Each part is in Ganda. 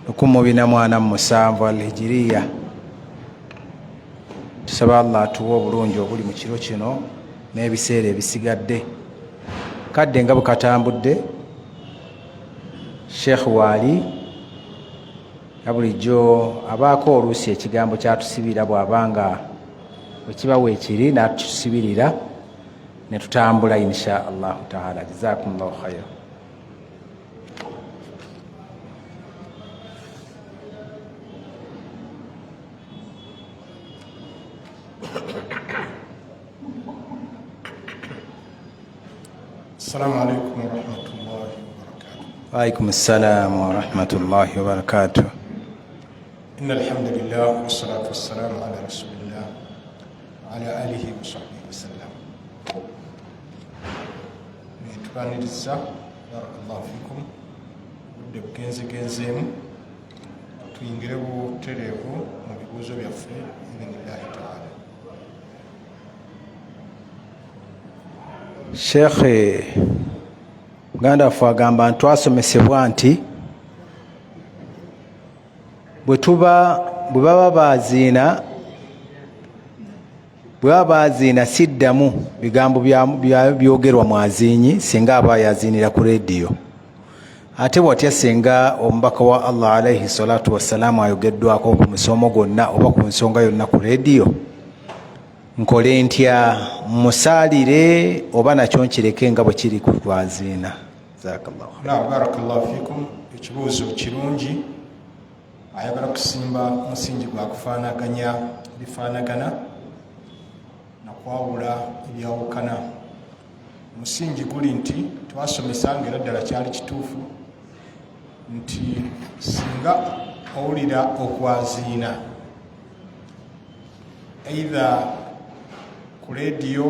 1447 Alhijiriya. Tusaba Allah atuwe obulungi obuli mu kiro kino n'ebiseera ebisigadde. Kadde nga bukatambudde Sheikh Waali bulijjo abaako oluusi ekigambo kyatusibira bw'abanga wekiba weekiri n'atusibirira ne tutambula insha Allah taala. Jazakumullahu khayra. Assalamu alaikum wa rahmatullahi wa barakatuh. Wa alaikum assalam wa rahmatullahi wa barakatuh. Inna alhamdulillah wa salatu wa salamu ala rasulillah wa ala alihi wa sahbihi wa sallam. Tubaniriza barakallahu fikum budde bugenzeemu tuyingire butereevu mu bibuuzo byaffe idhinillahi taala. Sheikh muganda waffe agamba twasomesebwa nti bwe baba baziina siddamu bigambo byogerwa mwaziinyi singa aba yaziinira ku rediyo. Ate watya singa omubaka wa Allah alaihi salatu wassalamu ayogeddwako ku musomo gwonna oba ku nsonga yonna ku rediyo, nkole ntya? Musaalire oba nakyo nkireke nga bwe kiri ku lwaziina? Barakallahu fikum. Ekibuuzo kirungi. Ayagala kusimba musingi gwa kufaanaganya bifaanagana nakwawula ebyawukana. Musingi guli nti twasomesanga era ddala kyali kituufu nti singa owulira okwaziina either ku rediyo,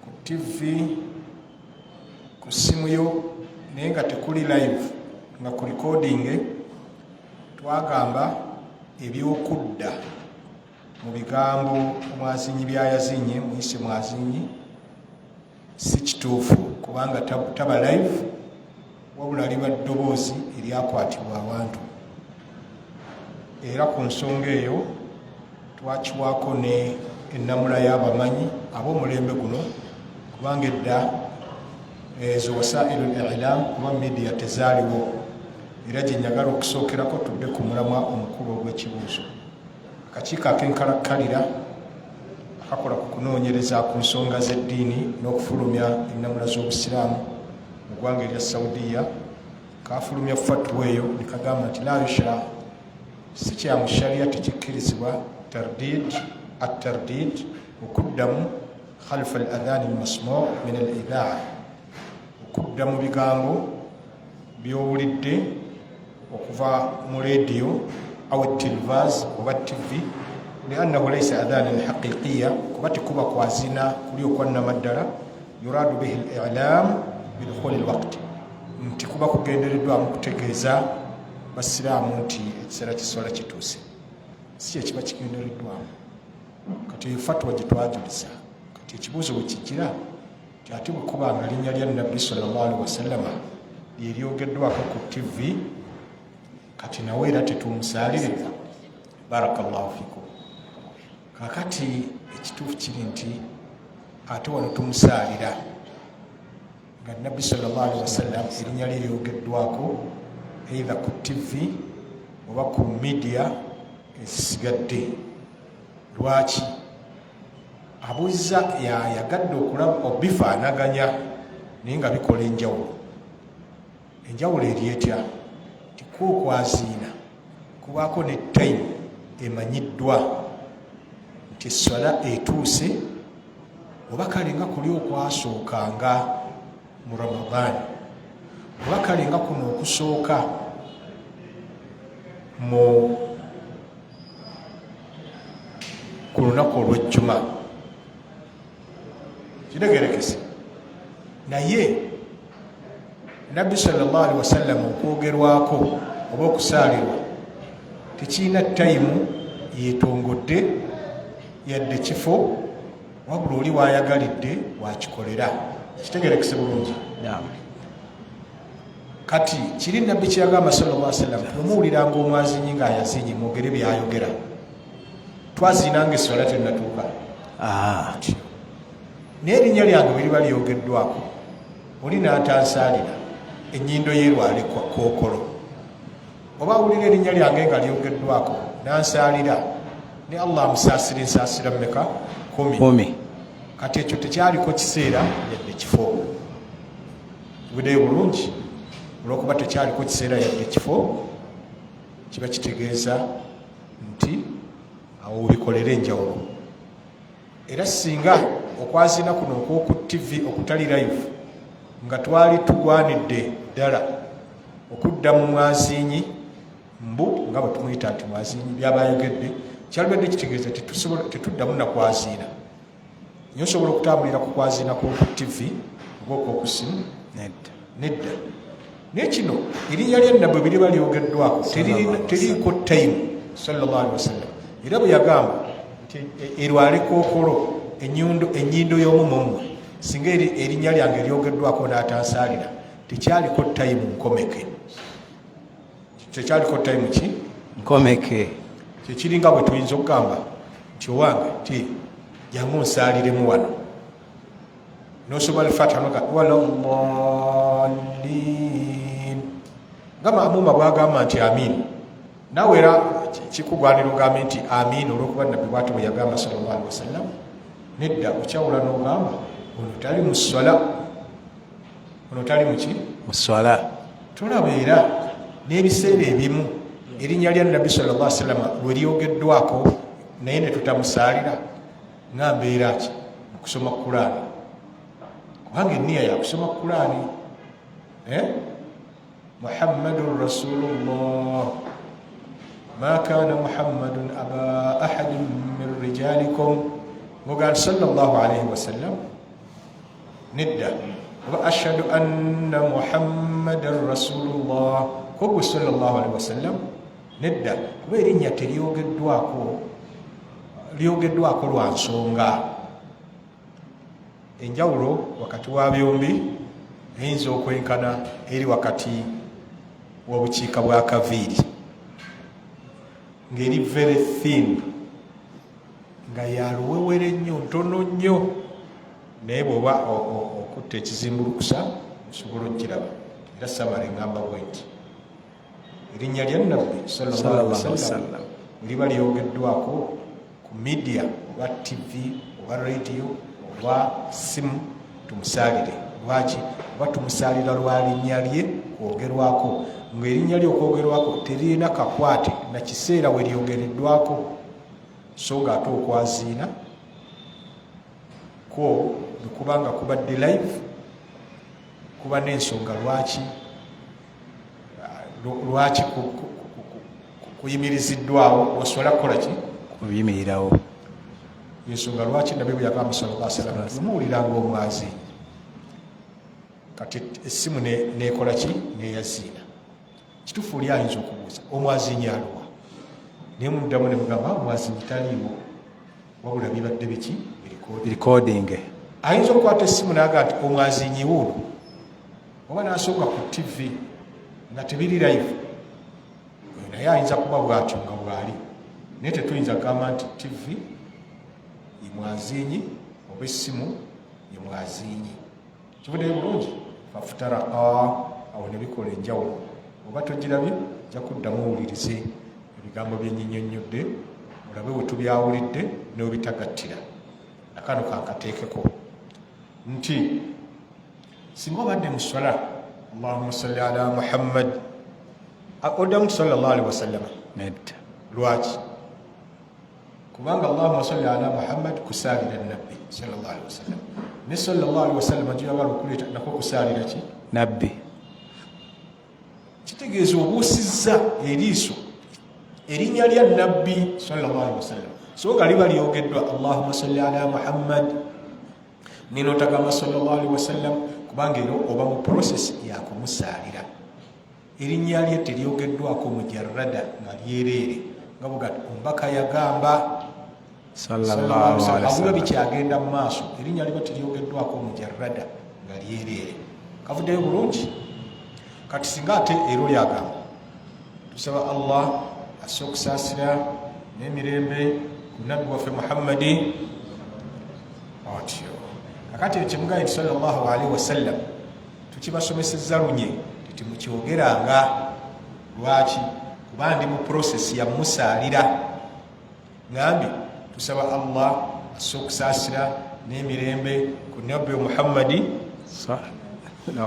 ku TV, ku simu yo naye nga tekuli live nga ku recording, twagamba ebyokudda mu bigambo omwazinyi byayazinye muyise mwazinyi si kituufu kubanga taba live wabula liba ddoboozi eryakwatibwa abantu. Era ku nsonga eyo twakiwaako ne ennamula y'abamanyi ab'omulembe guno kubanga edda ezo wasailu al-i'lam kuba media tezaaliwo. Era gye njagala okusookerako tudde ku mulamwa omukulu ogw'ekibuuzo. Akakiiko ak'enkalakkalira akakola ku kunoonyereza ku nsonga z'eddiini n'okufulumya ennamula z'obusiraamu mu ggwanga erya Saudiya kaafulumya fatwa eyo ne kagamba nti la yushra, si kya mu sharia tekikkirizibwa at-tardid okuddamu khalfa al-adhan al-masmu' min al-idhaa, okudda mu bigambo by'owulidde okuva mu rediyo aw tilvaz oba TV liannahu laysa adhanan haqiqiya, kuba tekuba kwazina kuli okwannamaddala yuradu bihi al-i'lam bidukhuli al-waqti, nti kuba kugendereddwamu kutegeeza basiraamu nti ekiseera kisola kituuse. Si ekiba kigendereddwamu. Kati fatwa gye twajuliza kati ekibuuzo bwe kijjira ti ate bwe kuba nga linnya lya Nabbi sallallahu alaihi wasallama lyeryogeddwako ku TV kati nawe era tetumusaalire. Barakallahu fikum. Kakati ekituufu kiri nti ate wano tumusaalira nga Nabbi sallallahu alaihi wasallam erinnya lye lyogeddwako either ku TV oba ku media ezisigadde. Lwaki? Abuuza yayagadde okulaba obifaanaganya naye nga bikola enjawulo. Enjawulo eri etya? Okwaziina kubaako ne time emanyiddwa nti esswala etuuse, oba kale nga kuli okwasookanga mu Ramadani, oba kale nga kuno okusooka ku lunaku olw'ejjuma. Kitegeerekese. Naye Nabbi sallallahu alaihi wasallam okwogerwako oba okusaalirwa tekirina tayimu yeetongodde yadde kifo, wabula oli waayagalidde wakikolera. Kitegeerekese bulungi. kati kiri nabbi kyeyagamba sallallahu alaihi wasallam omuwuliranga omwazinyi ng'ayazinyi mwogere byayogera twazinanga eswala tennatuuka naye erinnya lyange bwe liba lyogeddwako oli n'atansaalira ennyindo yerwale kookolo oba awulira erinnya lyange nga lyogeddwako n'ansaalira ne allah amusaasira ensaasira mmeka 10 kati ekyo tekyaliko kiseera yadde kifo tubuddeyo bulungi olwokuba tekyaliko kiseera yadde kifo kiba kitegeeza nti awo obikolera enjawulo era singa okwazina kuno okwoku tv okutali live nga twali tugwanidde ddala okudda mu mwazinyi mbu nga bwe tumuyita nti mwazinyi byabayogedde kyalibadde kitegeeza tetuddamu nakwazina nyo osobola okutambulira ku kwazina kwoku tv oba okwoku simu nedda naye kino erinnya lyanna bwe biriba lyogeddwako teriiko time sallallahu alaihi wasallam era bwe yagamba nti erwale kookolo ennyindo y'omumumwe singa erinnya lyange lyogeddwako n'atansaalira tekyaliko time nkomeke tekyaliko time ki nkomeke kyekiringa bwe tuyinza okugamba nti owange ti jangu nsaaliremu wano nosoma alfatiha noga waladhalin nga maamuma bwagamba nti amin nawe era kikugwanira ogambe nti amin olwokuba nabbi bwati bwe yagamba sallallahu alaihi wasallam nedda okyawula n'ogamba ono tali mu swala ono tali muki mu swala tolaba era n'ebiseera ebimu erinnya lya nabbi sallallahu alaihi wasallam lwe lyogeddwako naye ne tutamusaalira nga mbeera ki okusoma Qur'ani kubanga enniya yakusoma Qur'ani muhammadun rasulullah ma kana muhammadun aba ahadin min rijalikum ngoga sallallahu alaihi wasallam nedda wa ashhadu anna muhammadan rasulullah kogu sallallahu alaihi wasallam nedda kuba erinnya lyogeddwako lwa nsonga enjawulo wakati wa byombi eyinza okwenkana eri wakati w'obukiika bwa kaviiri ng'eri very thin nga yaluwewere nnyo ntono nnyo naye bw'oba okutta ekizimbulukusa osobola okukiraba era samala engamba bwe nti erinnya lya nabbi sallallahu alaihi wasallam liba lyogeddwako ku media oba tv oba radio oba simu tumusaalire lwaki oba tumusaalira lwa linnya lye kwogerwako ng'erinnya lye okwogerwako teririna kakwate na kiseera we lyogereddwako so nga ate okwaziina kwo nekubanga kubadde live kuba n'ensonga lwaki kuyimiriziddwawo osobola kukola ki kuyimirirawo ensonga lwaki nabbi bwe yagamba sallallahu alaihi wasallam tumuwuliranga omwazinyi kati essimu nekola ki neyaziina kituufu oli ayinza okubuuza omwazinyi aluwa naye muddamu ne mugamba omwazinyi taliiwo wabula bibadde biki recording ayinza okukwata essimu naga nti omwazinyi wuuno oba nasooka ku tv nga tebiri live naye ayinza kuba bwatyo nga bwali naye tetuyinza kugamba nti tv yemwazinyi oba essimu yemwazinyi kivuddeyo bulungi fafutaraka awo ne bikola enjawulo oba togirabye ojja kuddamu owulirize ebigambo byenyinyonnyodde olabe we tubyawulidde n'obitagattira nakano kankateekeko nti singa obadde mu swala allahumma salli ala muhammad oddamu sallallahu alaihi wasallam nedda lwaki kubanga allahumma salli ala muhammad kusaalira nabbi sallallahu alaihi wasallam ne sallallahu alaihi wasallam gyeyagala okuleeta nako kusaalira ki nabbi kitegeeza obuusizza eriiso erinnya lya nabbi sallallahu alaihi wasallam so nga liba lyogeddwa allahumma salli ala muhammad nino otagamba sallallahu alaihi wasallam kubanga ero oba mu process yakumusaalira erinnya lye teryogeddwako mujarrada nga lyereere nga bugati omubaka yagamba sallallahu alaihi wasallam bikyagenda mu maaso erinnya liba teryogeddwako mujarrada nga lyereere kavuddeyo bulungi kati singa ate ero lyagamba tusaba Allah asse okusaasira n'emirembe ku nabbi waffe Muhammadi atyo kakati ekyemugayi nti sallallahu alaihi wasallam tukibasomesezza lunye tetimukyogeranga lwaki kuba ndi mu process ya musaalira ngambi tusaba Allah asse okusaasira n'emirembe ku nabbi Muhammadi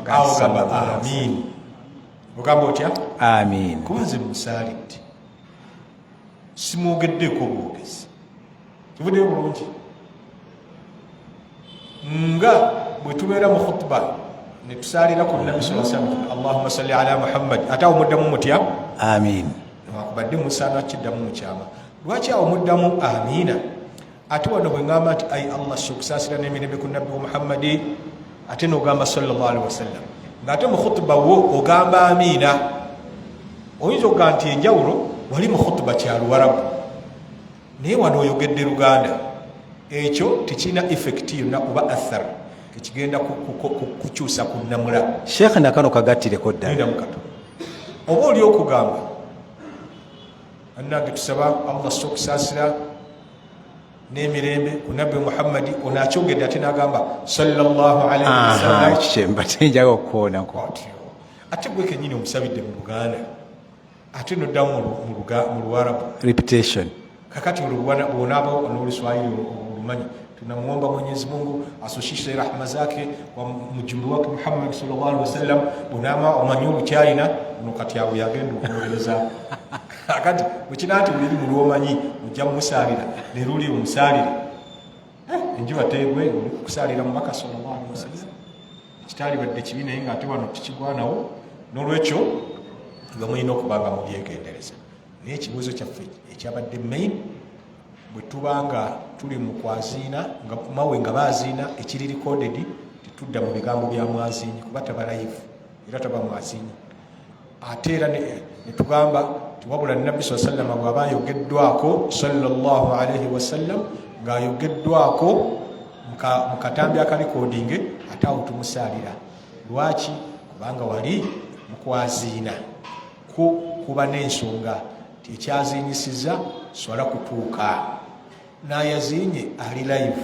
awogamba amin ogamba otya amin kuba nze musaalidde simwogeddeko bwogezi kivuddeyo bulungi nga bwe tubeera mu khutba ne tusaalira ku nabbi sallallahu alaihi wasallam Allahumma salli ala Muhammad ate awo muddamu mutya amin wakubadde musaana kiddamu mukyama lwaki awo muddamu amiina ate wano bwe ngamba nti ai Allah okusaasira n'emirembe ku nabbi Muhammadi ate n'ogamba sallallahu alaihi wasallam ng'ate mu khutba wo ogamba amiina oyinza okuga nti enjawulo wali mu khutba kya Luwarabu naye wano oyogedde Luganda ekyo tekirina effect yonna oba athar tekigenda kukyusa ku nnamula Sheikh nakano kagattireko ddala oba oli okugamba annange tusaba Allah okusaasira n'emirembe ku nabbi Muhammadi onakyogedde ate n'agamba sallallahu alaihi wasallam kyemba tenjaga okukoonako ate gwe kennyini omusabidde mu Luganda ate noddamu mu Luwarabu repetition kakati unaaba n'Oluswahili olumanyi tunamuomba Mwenyezi Mungu asushishe rahma zake kwa mjumbe wake Muhammad sallallahu alaihi wasallam unama omanyi olukyalina nokati awo yagenda okuweereza akati mukinati buli mu lwomanyi ojja musalira ne luli omusalira enjuba tegwe okusalira mubaka sallallahu alaihi wasallam kitali badde kibi naye nga ate wano tukigwanawo n'olwekyo bamulina okubanga mu byegendereza naye ekibuuzo kyaffe ekyabadde main bwe tubanga tuli mu kwaziina nga mawe nga baziina ekiri recorded tetudda mu bigambo bya mwaziinyi kuba taba live era taba mwaziinyi ate era ne tugamba tiwabula nabbi sallallahu alaihi wasallam bw'aba ayogeddwako sallallahu alaihi wasallam ng'ayogeddwako mu katambi akarekodinge ate awo tumusaalira lwaki kubanga wali mu kwaziina kuba n'ensonga ekyaziinyisiza swala kutuuka n'ayaziinye ali live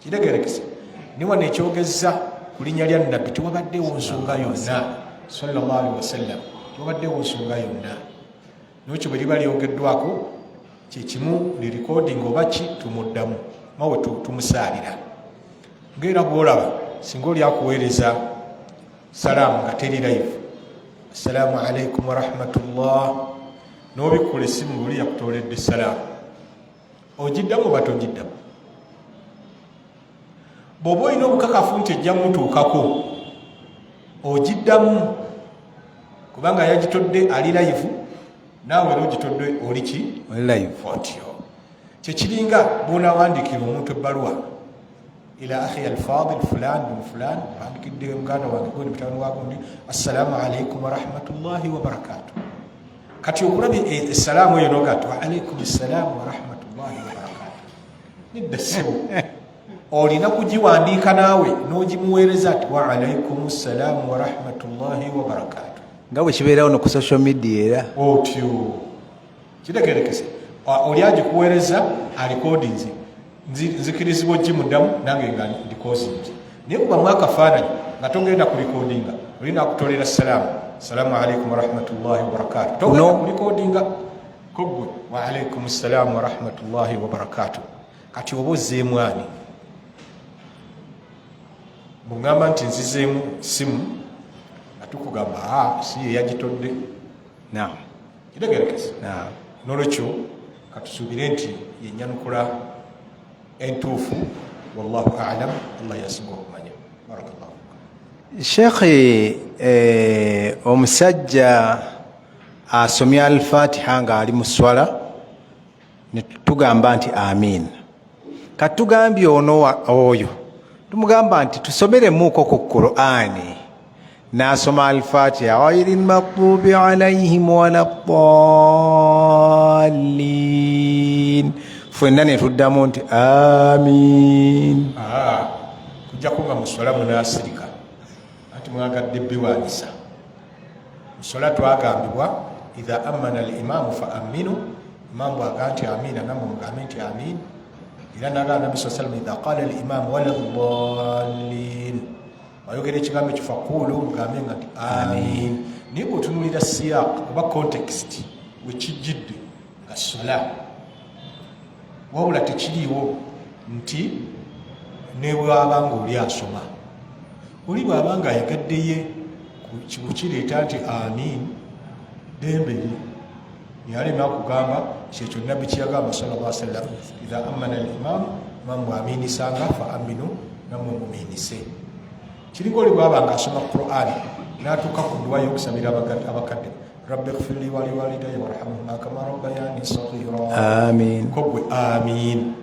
kiregerekese niwano ekyogeza ku linnya lya nabbi tewabaddewo nsonga yonna sallallahu alaihi wasallam tewabaddewo nsonga yonna n'ekyo bwe liba lyogeddwako kyekimu li recording oba ki tumuddamu mawe tumusaalira ng'era bw'olaba singa oli akuweereza salaamu nga teri live assalamu alaikum warahmatullah n'obikkula essimu luli yakutooledde salaamu ogiddamu oba togiddamu bw'oba olina obukakafu nti ejja mutuukako ogiddamu kubanga yagitodde ali live naawe era ogitodde oli ki live otyo kyekiringa bw'onaawandiikira omuntu ebbaluwa ila akhi alfadil fulan bin fulan wandikidde muganda wange gundi mutabani wa gundi assalamu alaikum warahmatullahi wabarakatuh kati okulabye essalaamu eyo nogaati wa alaikum assalamu warahmatullahi wabarakatuh nidda ssebo olina kugiwandiika naawe n'ogimuweereza ati wa alaikum assalamu warahmatullahi wabarakatuh nga bwe kibeerawo no ku social media era otyo kitegerekese oli agikuweereza alikodinzi nzikirizibwa ogimuddamu nange nga ndikozinze naye kubamu akafaananyi nga togenda kulikodinga olina akutolera salaamu assalamu alaikum warahmatullahi wabarakatuh togenda kulikodinga kogwe wa alaikum assalamu warahmatullahi wabarakatuh kati oba ozzeemu ani bw'ŋŋamba nti nzizeemu simu nga tukugamba si ye yagitodde kitegerekese n'olwekyo katusuubire nti yenyanukula entuufu wallahu a'lam allah yasinga okumanya barakallahu Sheikh omusajja asomya al-Fatiha nga ali mu swala ne tugamba nti amin katugambye oyo tumugamba nti tusomeremuuko ku Qur'ani n'asoma al-Fatiha ghayril maghdubi alayhim waladdallin fwenna ne tuddamu nti amin kujja kunga muswala munaasirika ati mwagadde biwaanisa musola twagambibwa idha amana al-imamu fa aminu, imamu aga nti amina namwe mugambe nti amin. Era nagamba Nabi sallallahu alayhi wa sallam idha qala al-imamu waladdallin, ayogera ekigambo ekyo faqulu mugambe nti amin. Naye bw'otunuulira siyaq oba context wekijjidde nga sola, wabula tekiriiwo nti ne bw'abanga oli asoma, oli bw'abanga ayagaddeyo kireeta nti amin demberi yalema kugamba kyekyo nabbi kyeyagamba sallallahu alaihi wasallam idha amana al-imam bw'aminisanga fa aminu namwe muminise. Kiriko oli bw'abanga asoma Qur'an n'atuuka ku dduwa y'okusabira abakadde rabbi ighfirli wa liwalidayya warhamhuma kama rabbayani saghira, amin kogwe amin.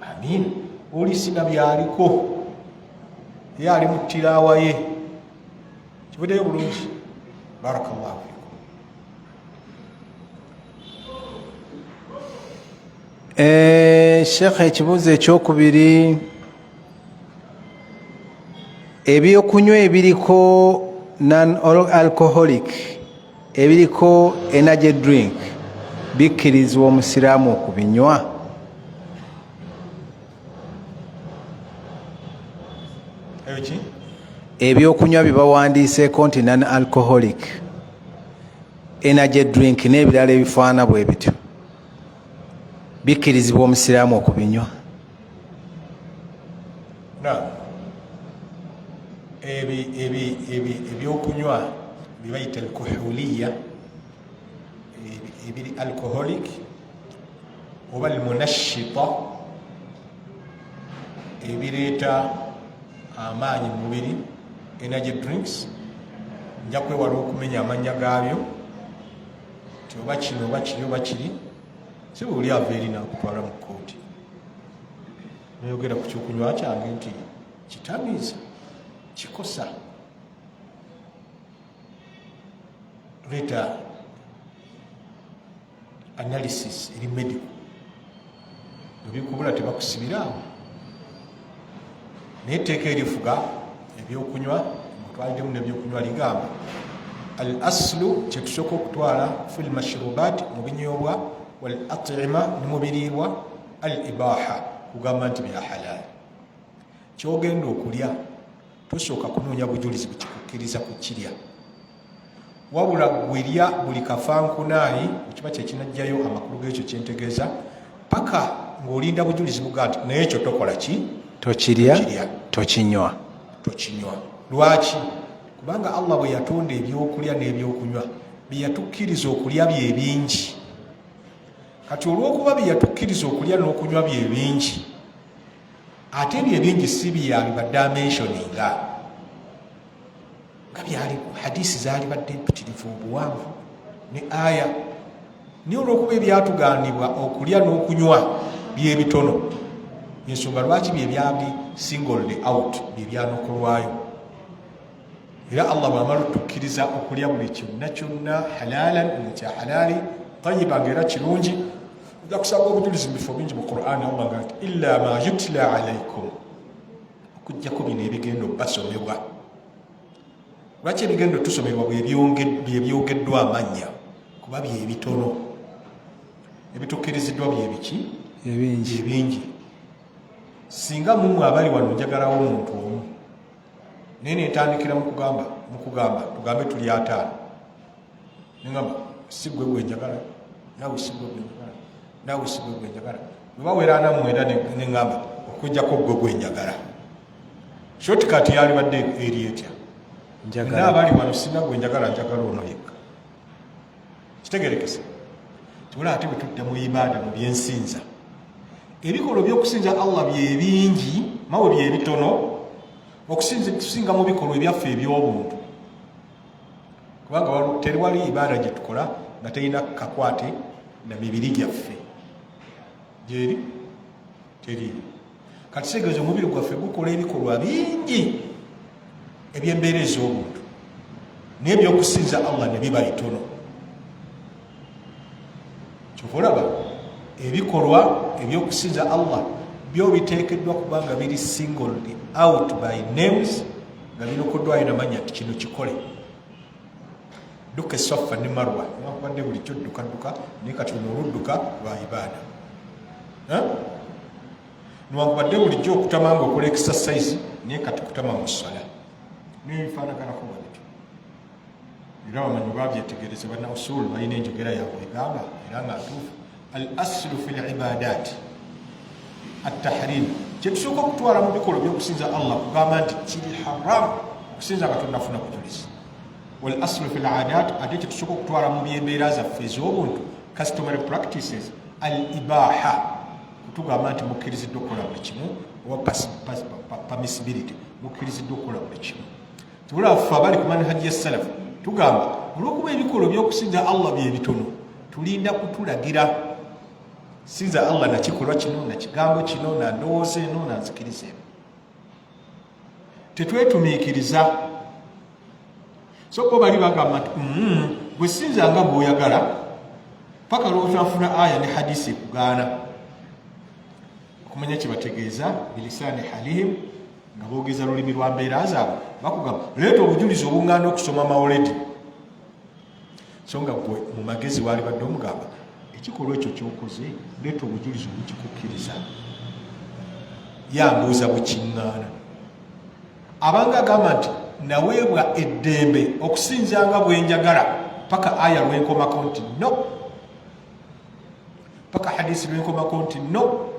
Amin oli sina byaliko ye ali mu tilaawa ye, kibuddeyo bulungi. Barakallahu fikum. Sheikh, ekibuuzo ekyokubiri, ebyokunywa ebiriko non-alcoholic ebiriko energy drink bikkirizibwa omusiraamu okubinywa? Ebyokunywa byebawandiiseeko nti non-alcoholic energy drink n'ebirala ebifaana bwe bityo bikkirizibwa omusiraamu okubinywa? Ebyokunywa byebayita alkoholiya, ebiri alcoholic oba almunashita, ebireeta amaanyi mu mubiri, energy drinks, nja kwewala okumenya amannya gaabyo ti oba kino oba kiri oba kiri, si bwe oli ava eri nakutwala mu kkooti nayogera ku kyokunywa kyange nti kitamiiza kikosa, leeta analysis eri medical, ebikubula tebakusibiraawo. Naye etteeka erifuga ebyokunywa mutwaliddemu n'ebyokunywa ligamba al aslu kyetusooka okutwala fil mashrubat mu binyoobwa wal atima ne mu biriibwa al ibaha kugamba nti bya halal. Kyogenda okulya tosooka kunoonya bujulizi bukikukkiriza kukirya, wabula gwelya buli kafankunaayi ekiba kyekinajjayo amakulu g'ekyo kyentegeeza paka ng'olinda bujulizi buga nti naye ekyo tokola ki? Tokirya, tokinywa. Lwaki? Kubanga Allah bwe yatonda ebyokulya n'ebyokunywa bye yatukkiriza okulya bye bingi. Kati olw'okuba bye yatukkiriza okulya n'okunywa bye bingi, ate bye bingi si byalibadde amentioninga nga byali hadisi zaalibadde mpitirivu obuwanvu ne aya, naye olw'okuba ebyatugaanibwa okulya n'okunywa bye bitono, ensonga lwaki bye byali singled out, bye byanokolwayo. Era Allah bw'amala otukkiriza okulya buli kyonna kyonna halalan nekya halaali tayiba ng'era kirungi, ojja kusanga obujulizi mu bifo bingi mu Qur'an Allah nga nti illa ma yutla alaykum, okuggyako bino ebigendo basomebwa. Lwaki ebigendo tusomerwa byebyogeddwa amannya? Kuba bye bitono, ebitukkiriziddwa bye biki? Ebingi. Singa mumwe abali wano njagalawo omuntu omu naye netandikira mu kugamba tugambe tuli 5 nengamba si gwe gwe njagala, naawe si gwe gwe njagala, naawe si gwe gwe njagala, bwe bawera 4 nengamba okuggyako gwe gwe njagala. Shortcut yalibadde eri etya? Njagala abali wano singa gwe njagala, njagala ono yekka. Kitegerekese tubula ate bwe tudda mu ibaada mu byensinza, ebikolwa by'okusinza Allah bye bingi mawe bye bitono okusinga mu bikolwa ebyaffe eby'obuntu, kubanga teriwali ibaada gye tukola nga terina kakwate na mibiri gyaffe. Gyeri teriiyo. Kati kitegeeza omubiri gwaffe gukola ebikolwa bingi eby'embeera ez'obuntu, naye ebyokusinza Allah ne biba bitono. Kyova olaba ebikolwa ebyokusinza Allah byo biteekeddwa kubanga biri singled out by names, nga binokoddwayo namanya nti kino kikole. dukka Safa ne Marwa newankubadde bulijjo dduka naye kati luno oludduka lwa ibaada newankubadde bulijjo okutama nga okola exercise naye kati kutama mu ssala nebifaanaganako bwatyo era bamanyi babyetegereza banna usulu balina enjogera yaabwe egamba era nga ntuufu al aslu fi libadat attahrim kyetusooka okutwala mu bikolo byokusinza Allah kugamba nti kiri haramu okusinza Katonda afuna bujulizi wal aslu fi ladat ate kyetusooka okutwala mu byembeera zaffe ez'obuntu customary practices al ibaha kutugamba nti mukkiriziddwa okukola buli kimu oba permissibility mukkiriziddwa okukola buli kimu tubula ffe abali ku manhaji ya salafu tugamba olwokuba ebikolo by'okusinza Allah bye bitono tulinda kutulagira sinza Allah na kikolwa kino na kigambo kino na ndowooza eno na nzikiriza eno tetwetumiikiriza so ko bali bagamba nti bwe sinza nga bw'oyagala paka lwotafuna aya ne hadisi ekugaana okumanya kyebategeeza bilisaani halihim nga boogeza lulimi lwa mbeera zaabwe bakugamba leeta obujulizi obuŋŋaana okusoma mawuledi so nga gwe mu magezi waali badde omugamba ekikolwa ekyo kyokoze leeta obujulizi obukikukkiriza yambuuza bukiŋŋaana abanga agamba nti naweebwa eddembe okusinzanga bwenjagala paka aya lwenkomako nti no paka hadisi lwenkomako nti no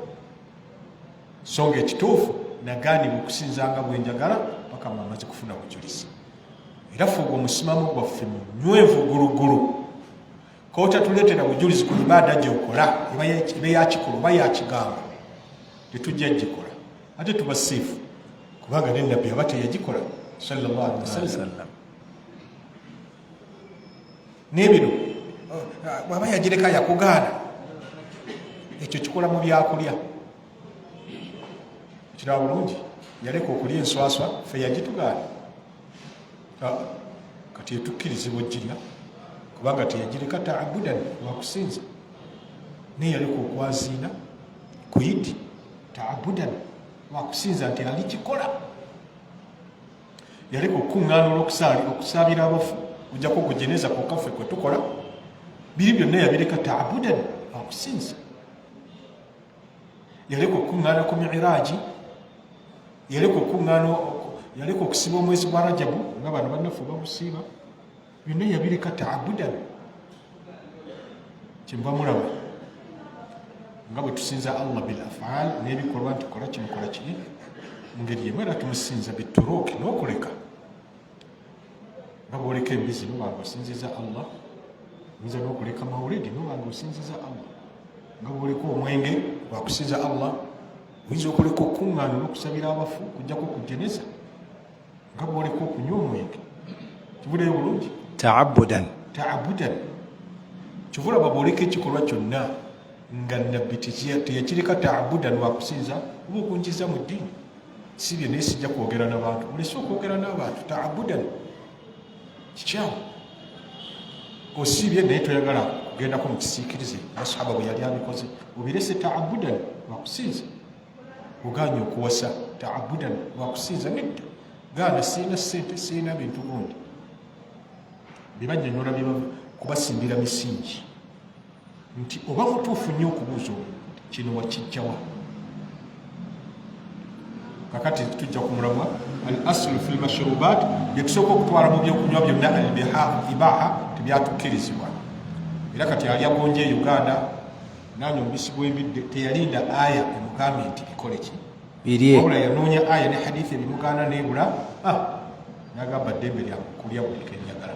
so nga ekituufu nagaanibwa okusinzanga bwenjagala paka mwamaze kufuna bujulizi era ffe ogwo omusimamu gwaffe munywevu gulugulu kotatuleetera bujulizi ku ibaada gyokola eba yakikola oba yakigamba tetujja gikola ate tuba siifu kubanga ne nabbi aba teyagikola sallallahu alaihi wasallam n'ebino bwaba yagireka yakugaana ekyo kikola mu byakulya kiraba bulungi yaleka okulya enswaswa ffe yagitugaana kati etukkirizibwa ogirya kubanga teyagireka taabudan wakusinza naye yaleka okwaziina ku idi taabudan wakusinza nti ali kikola yaleka okukuŋŋaana olw'okusaabira abafu ojjako okujeneza kokaffe kwe tukola biri byonna yabireka taabudan wakusinza yaleka okukuŋŋaana ku miiraaji yaleka okusiba omwezi gwa Rajabu nga bano bannaffe bagusiiba byonna yabireka taabudan kyenva mulaba nga bwe tusinza Allah bil afaal n'ebikolwa nti kola kino kola kiri mu ngeri yemu era tumusinza bituruuki n'okuleka nga bwoleka embizi nobanga osinziza Allah oyinza n'okuleka mawulidi nobanga osinziza Allah nga bwoleka omwenge wakusinza Allah oyinza okuleka okuŋŋaana n'okusabira abafu kujjako kujeneza nga bwoleka okunywa omwenge kibuleyo bulungi taabudan kivulaba bwoleka ekikolwa kyonna nga nabbi teyakireka taabudan wakusinza oba okunjiza mu ddiini sibye naye sijja kwogera n'abantu olese okwogera n'abantu taabudan kikyamu osiibye naye toyagala kugendako mu kisiikirize basahaba bwe yali abikoze obirese taabudan wakusinza oganye okuwasa taabudan wakusinza nedda gaana siina ssente siina bintu gundi bibanyonyola kubasimbira misingi nti oba mutuufu nnyo okubuuza kino wakijjawa kakati tujja kumulamwa al aslu fi lmashrubat byetusooka okutwala mu byokunywa byonna ibaha tebyatukkirizibwa era kati ali agonje e Uganda nanywa omubisi gw'embidde teyalinda aya emugambe nti bikole ki wabula yanoonya aya ne hadithi ebimugaana nebula nagamba ddembe lyange kulya buli kenjagala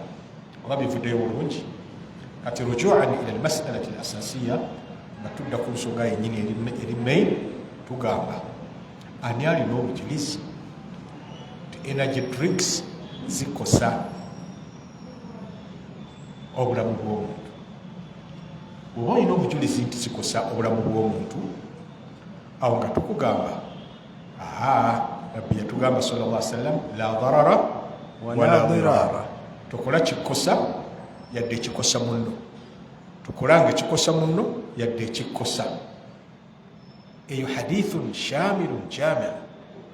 oba bivuddeyo bulungi kati rujuan ila almasalati alasasiya nga tudda ku nsonga yennyini eri main tugamba ani alina obujulizi ti energy drinks zikosa obulamu bw'omuntu oba olina obujulizi nti zikosa obulamu bw'omuntu awo nga tukugamba nabbi yatugamba sallallahu alaihi wasallam la darara wala dirara tukola kikosa yadde ekikosa munno tukolanga ekikosa munno yadde ekikosa eyo hadithun shamilun jami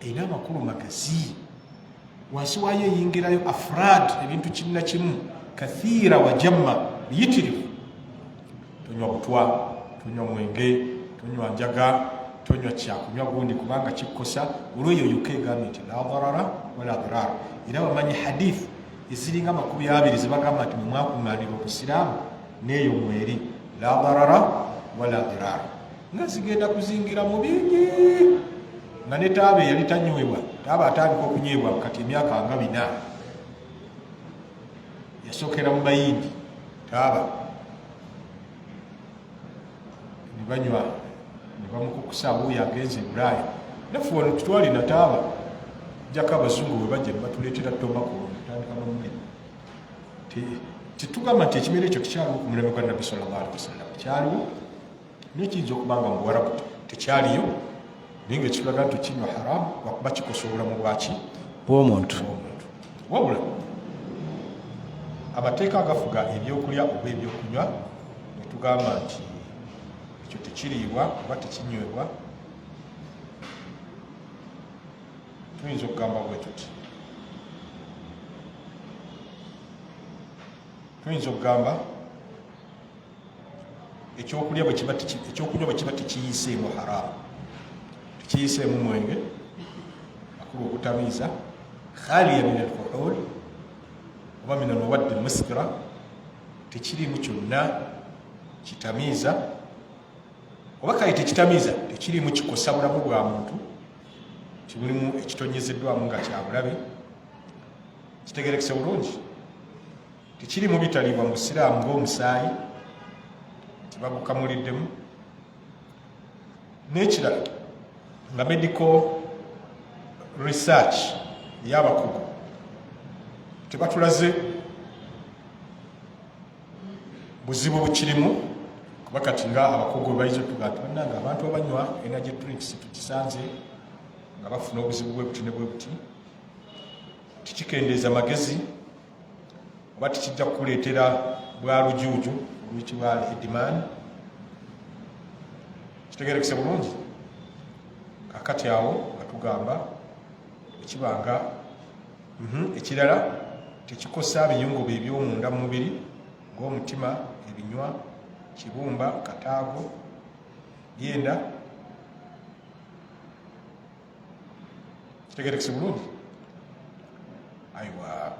erina amakulu magazi wansi waayo eyingirayo afrad ebintu kinna kimu kathira wa jamma biyitirivu. Tonywa butwa, tonywa mwenge, tonywa njaga, tonywa kyakunywa gundi kubanga kikosa. Olweyo yokegambye nti la darara wala dirar. Era wamanyi hadith eziringa 20 zibagamba nti mwakuŋŋaanira obusiraamu neeyo mweri la darara wala dirar, nga zigenda kuzingira mu bingi. Nga ne taaba yali tanywebwa, taaba atandika okunywebwa kati emyaka nga 4 yasookera mu bayindi taaba ne banywa ne bamukukusa wuuyo agenze e Bulaaya. Naffe wano tutwalina taaba jjako abazungu bwe bajja ne batuleetera tobako tutandika n'omuliro. Tetugamba nti ekimera ekyo tekyaliwo ku mulembe gwa Nabbi sallallahu alaihi wasallam, kyaliwo naye kiyinza okubanga mu Buwarabu tekyaliyo, naye ng'ekitulaga nti kinywa haramu lwakuba kikosa obulamu bwaki bw'omuntu. Wabula amateeka agafuga ebyokulya oba ebyokunywa ne tugamba nti ekyo tekiriibwa oba tekinywebwa, tuyinza okugamba bwe tuti. Tuyinza okugamba ekyokulya ekyokunywa bwe kiba tekiyiseemu haramu, tekiyiseemu mwenge akulu obutamiiza, khaliya min alkohol oba min almawaddi almuskira, tekiriimu kyonna kitamiiza oba kale tekitamiiza, tekiriimu kikosa bulamu bwa muntu, kimulimu ekitonyezeddwamu nga kyabulabe. Kitegerekese bulungi, tekiriimu bitaliibwa mu busiraamu ng'omusaayi tibagukamuliddemu, n'ekirala nga medical research y'abakugu tebatulaze buzibu bukirimu, kuba kati nga abakugu bayinza otuga nti bannanga abantu abanywa energy drinks tukisanze nga bafuna obuzibu bwe buti ne bwe buti, tikikendeeza magezi oba tikijja kukuleetera bwa lujuuju oluyitibwa edman. Kitegerekese bulungi. Kakati awo nga tugamba ekibanga ekirala tekikosa biyungo bye eby'omunda mu mubiri ng'omutima, ebinywa, kibumba, kataago, byenda. Kitegerekese bulungi. Aywa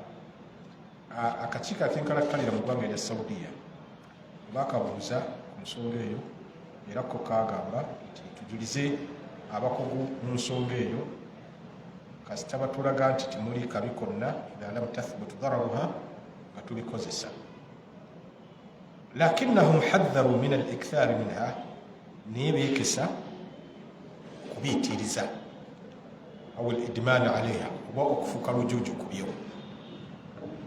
akakiiko akenkalakkalira mu ggwanga erya Saudiya bakabuuza ku nsonga eyo, era ko kagamba nti tujulize abakugu mu nsonga eyo kasita batulaga nti timuli kabi konna idha lam tathbutu dararuha nga tubikozesa, lakinnahum hadharu min al-ikthari minha, naye beekesa kubiitiriza aw al-idman alayha oba okufuuka lujuuju ku byo.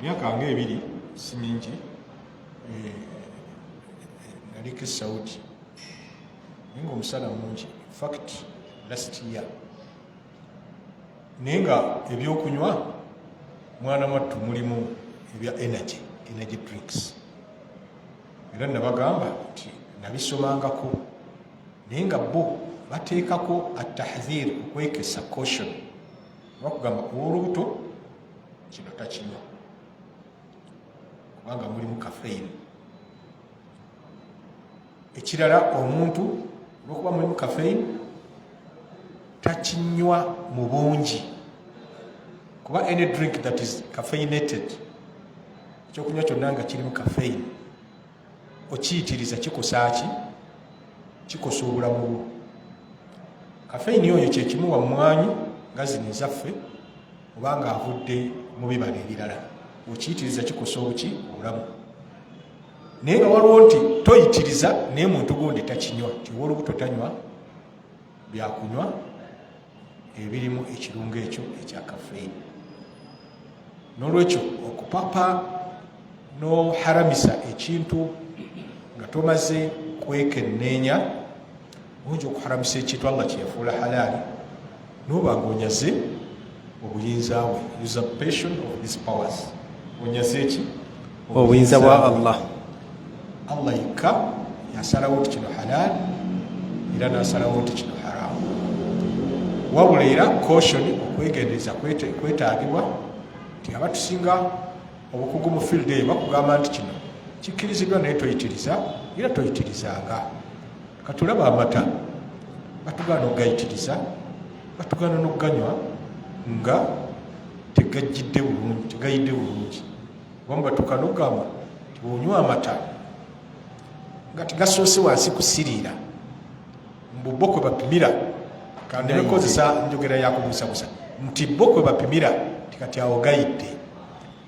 Myaka nga 2 si mingi naliko Saudi naye ng'omusana mungi, fact last year, naye nga ebyokunywa mwana mwattu mulimu ebya energy drinks, era nabagamba nti nabisomangako, naye nga bo bateekako atahdhir, okwekesa caution, bakugamba ow'olubuto kino takinywa kubanga mulimu caffeine. Ekirala omuntu olwokuba mulimu caffeine takinywa mu bungi, kuba any drink that is caffeinated, ekyokunywa kyonna nga kirimu caffeine, okiyitiriza kikosa ki? Kikosa obulamu bwo. Caffeine oyo kyekimuwa mwanyi nga zino ezaffe oba nga avudde mu bibala ebirala, okiyitiriza kikosa obuki? Obulamu. Naye nga waliwo nti toyitiriza naye muntu gundi takinywa, tiwolubuto tanywa byakunywa ebirimu ekirungo ekyo ekya caffeine. N'olwekyo okupapa n'oharamisa ekintu nga tomaze kwekenneenya, oyinza okuharamisa ekintu Allah kyeyafuula halaali n'oba ng'onyaze obuyinza bwe, usurpation of his powers. Onyaze eki? Obuyinza bwa Allah. Allah yekka yasalawo nti kino halaali era n'asalawo nti kino haramu. Wabula era caution, okwegendereza kwetaagibwa nti abatusinga obukugu mu field eyo bakugamba nti kino kikkirizibwa naye toyitiriza era toyitirizanga. Katulaba amata batugaana okugayitiriza, batugaana n'okuganywa nga tegajjidde bulungi, tegayidde bulungi. Obamu batuuka n'okugamba nti bw'onywa amata nga tegasoose wansi kusiriira mbu bo kwe bapimira, kandi bekozesa njogera yakubuusabuusa nti bo kwe bapimira tikati awo gayidde.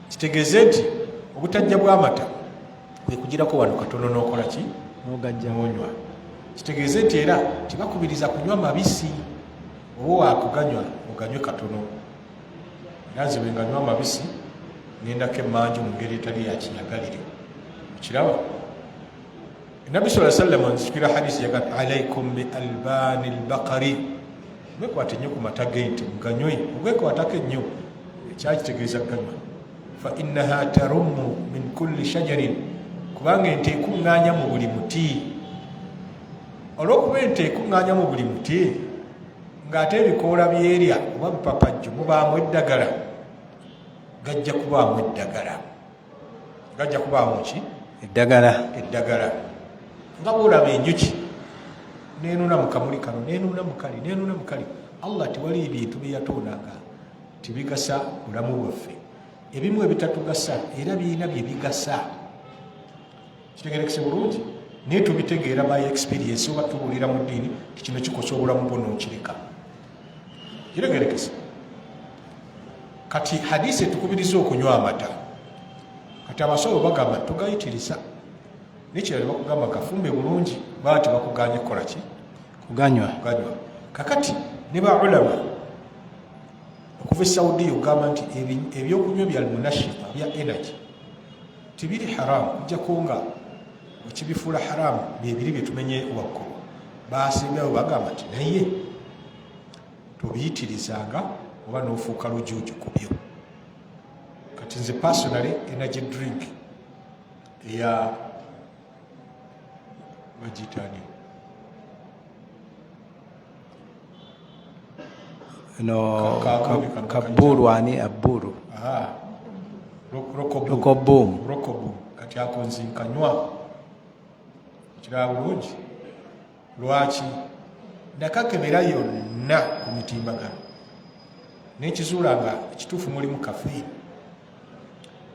Kitegeeze nti obutajja bw'amata kwe kugirako wano katono n'okola ki n'onywa. Kitegeeze nti era tibakubiriza kunywa mabisi, oba wakuganywa oganywe katono. Era nze bwe nganywa mabisi nendako emmanju mu ngeri etali ya kinyagalire. Kiraba Nabi sallallahu alaihi wasallam nzikira hadisi yaga alaikum bi albani albaqari, mwekwate nnyo ku mata g'ente muganywe, mwekwatako ennyo. Ekyakitegeeza ganywa fa innaha tarumu min kulli shajarin, kubanga ente ekuŋŋaanya mu buli muti. Olw'okuba ente ekuŋŋaanya mu buli muti ng'ate ebikoola byerya oba bipapajjo mubaamu eddagala, gajja kubaamu eddagala. Gajja kubaamu ki? Eddagala. Nga bw'olaba enjuki neenuna mu kamuli kano, neenuna mu kali, neenuna mu kali. Allah tewali ebintu bye yatonanga tibigasa bulamu bwaffe. Ebimu ebitatugasa era birina bye bigasa. Kitegerekese bulungi, naye tubitegeera by experience oba tubuulira mu ddiini ti kino kikosa obulamu bwo n'okireka. Kitegerekese kati hadisi etukubiriza okunywa amata, kati abasawo bagamba tugayitiriza. Nekirala bakugamba gafumbe bulungi, baba tebakuganye kukola ki? Kuganywa. Kakati ne baulama okuva e Saudiya ogamba nti ebyokunywa bya almunashifa bya energy tibiri haramu, kujjako nga ekibifuula haramu byebiri bye tumenye waggulu. Baasimbyewo bagamba nti naye tobiyitirizanga oba n'ofuuka lujuuju ku byo. Kati nze personally energy drink eya bagitani no kaburu ani aburu rokoboom kati ako nzinkanywa kiraba bulungi. Lwaki? Nakakebera yonna ku mitimbagano n'ekizuula nga ekituufu mulimu kafeini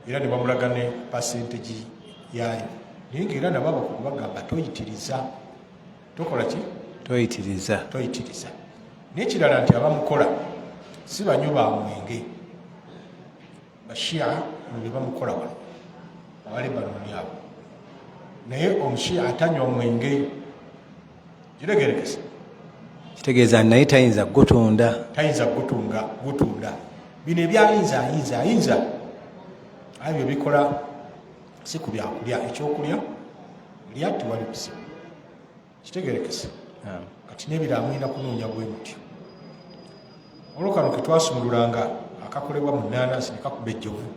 era ne bamulaga ne percentage yayo, naye ng'era nabo abakugu bagamba toyitiriza. Tokola ki? Toyitiriza. Naye kirala nti abamukola si banywi ba mwenge. Bashia bwe bamukola wano Abalebanoni abo, naye omushia atanywa mwenge. Kiregerekese kitegeeza naye tayinza gutunda, gutunda bino ebyayinza ayo bye bikola si ku byakulya. Ekyokulya lya tewali buzibu. Kitegerekese kati n'ebirala mulina kunoonya bwe mutyo. Olwo kano ke twasumululanga akakolebwa mu nnanasi ne kakuba ejjovu,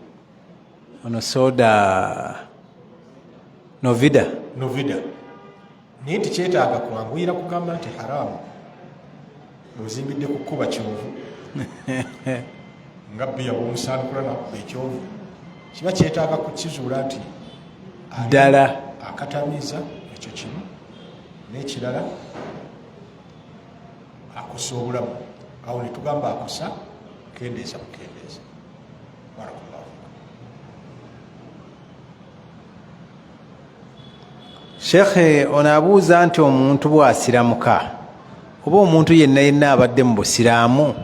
ono soda novida, naye tikyetaaga kwanguyira kugamba nti haramu. Ozimbidde ku kkuba kyovu nga bbiya bw'omusaanikula nakuba ekyovu, kiba kyetaaga kukizuula nti ddala akatamiza ekyo kimu, n'ekirala akusa obulamu. Awo ne tugamba akusa kendeeza bukendeeza. Barakallahu. Shekhe, ono abuuza nti omuntu bw'asiramuka oba omuntu yenna abadde mu busiraamu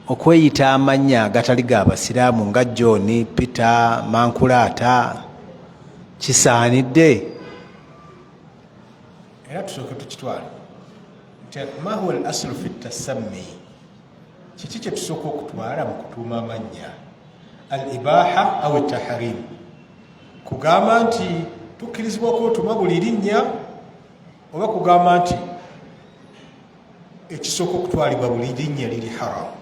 okweyita amannya agatali ga basiraamu nga John, Peter, Mankulaata kisaanidde? Era tusooke tukitwale nti ma huwa al-aslu fi tasammi, kiki kye tusooka okutwala mu kutuuma amannya? Al-ibaha aw at-tahrim, kugamba nti tukkirizibwa okutuma buli linnya, oba kugamba nti ekisooka okutwalibwa buli linnya liri haramu.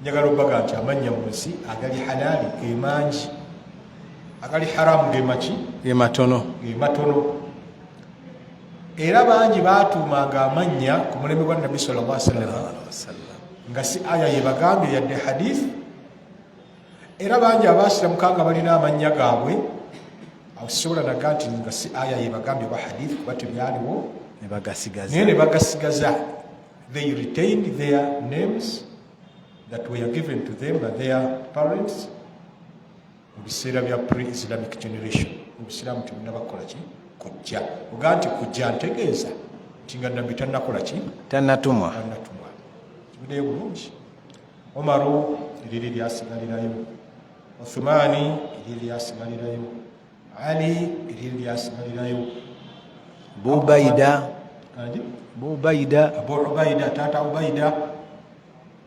Njagala obbaga nti amannya mu nsi agali halaali ge mangi, agali haramu ge maki? Ge matono. Era bangi baatuumanga amannya ku mulembe gwa Nabbi sallallahu alaihi wasallam nga si aya yebagambye yadde hadith. era bangi abaasiramu kanga balina amannya gaabwe awo sisobola naga nti nga si aya yebagambye oba hadith kuba tebyaliwo naye ne bagasigaza. They retained their names that were given to them by their parents mu biseera bya pre-Islamic generation. Obusiraamu tebunabakola ki kujja oga nti kujja ntegeeza nti nga nabbi tannakola ki tannatumwa. Kibudeyo bulungi. Omaru eriri lyasigalirayo, Uthmani eriri lyasigalirayo, Ali eriri lyasigalirayo, Bubaida Abu Ubaida tata Ubaida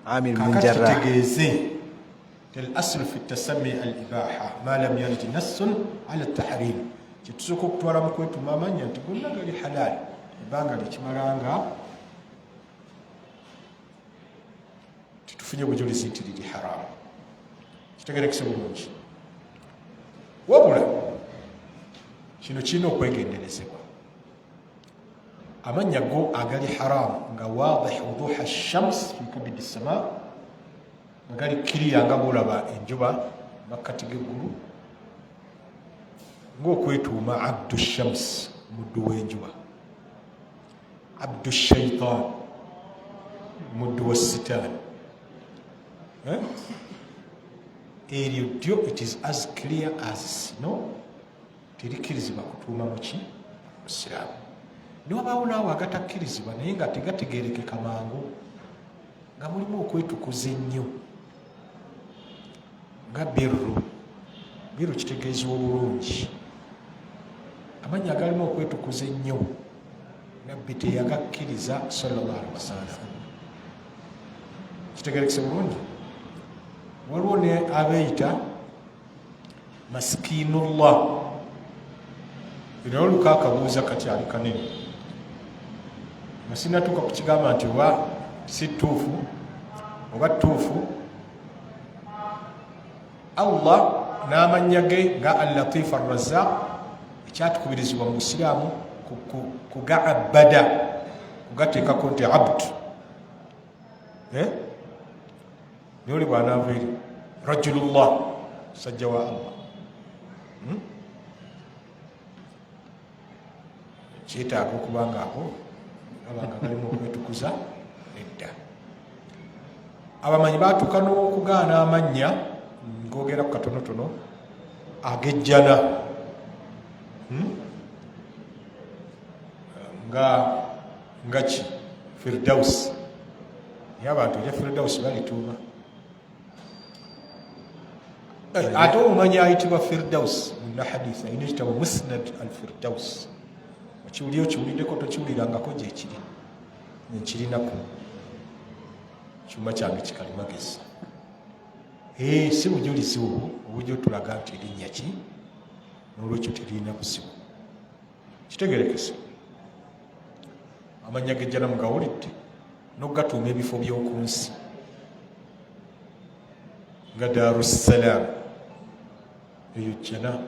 Amir bin Jarrah. Tegeeze الأصل في التسمي الإباحة ما لم يرد نص على التحريم. Kitusoko kutwala mukwetu mamanya nti gonna gali halal ebanga likimalanga titufunye bujulizi nti liri haramu. Kitegerekese bulungi. Wabula kino kirina okwegenderezebwa. Amanya go agali haramu nga wadih wuduha shams fi kabidi sama ngali kiriya nga bulaba enjuba makkati g'eggulu ng'okwetuuma abdu shams muddu w'enjuba, abdu shaitan muddu wa sitaani. Eryo ddyo it is as clear as snow, terikkirizibwa kutuuma muki musiraamu. Niwabaawo naawe agatakkirizibwa naye nga tegategeerekeka mangu nga mulimu okwetukuza ennyo nga birru kitegeeza obulungi. Amannya agalimu okwetukuza ennyo nabbi teyagakkiriza sallallahu alaihi wasallam. Kitegerekese bulungi. Waliwo ne abeeyita masikinullah. Era oluka akabuuza kati ali kanene nga sinatuuka ku kigamba nti oba si ttuufu oba ttuufu. Allah n'amannya ge nga al-Latif ar-Razzaq ekyatukubirizibwa mu Busiraamu kugaabada kugateekako nti abd. Nioli bw'anaava eri rajulullah sajja wa Allah kyetaaga okubanga abo abanga galimu okwetukuza nedda. Abamanyi baatuuka n'okugaana amannya ngogera ku katonotono agejjana nga ki Firdaus. Naye abantu erya Firdaus balituuma ate omumanyi ayitibwa Firdaus muna hadith ayina ekitabo Musnad al-Firdaus. Okiwulira okiwuliddeko tokiwulirangako gyekiri nkirinaku kyuma kyange kikalimagezi. Si bujulizi obwo obujja tulaga nti erinnya ki n'olwekyo terina buzibu. Kitegerekese amannya gejjana mugawulidde n'okugatuuma ebifo by'oku nsi nga Darussalam eyo jjana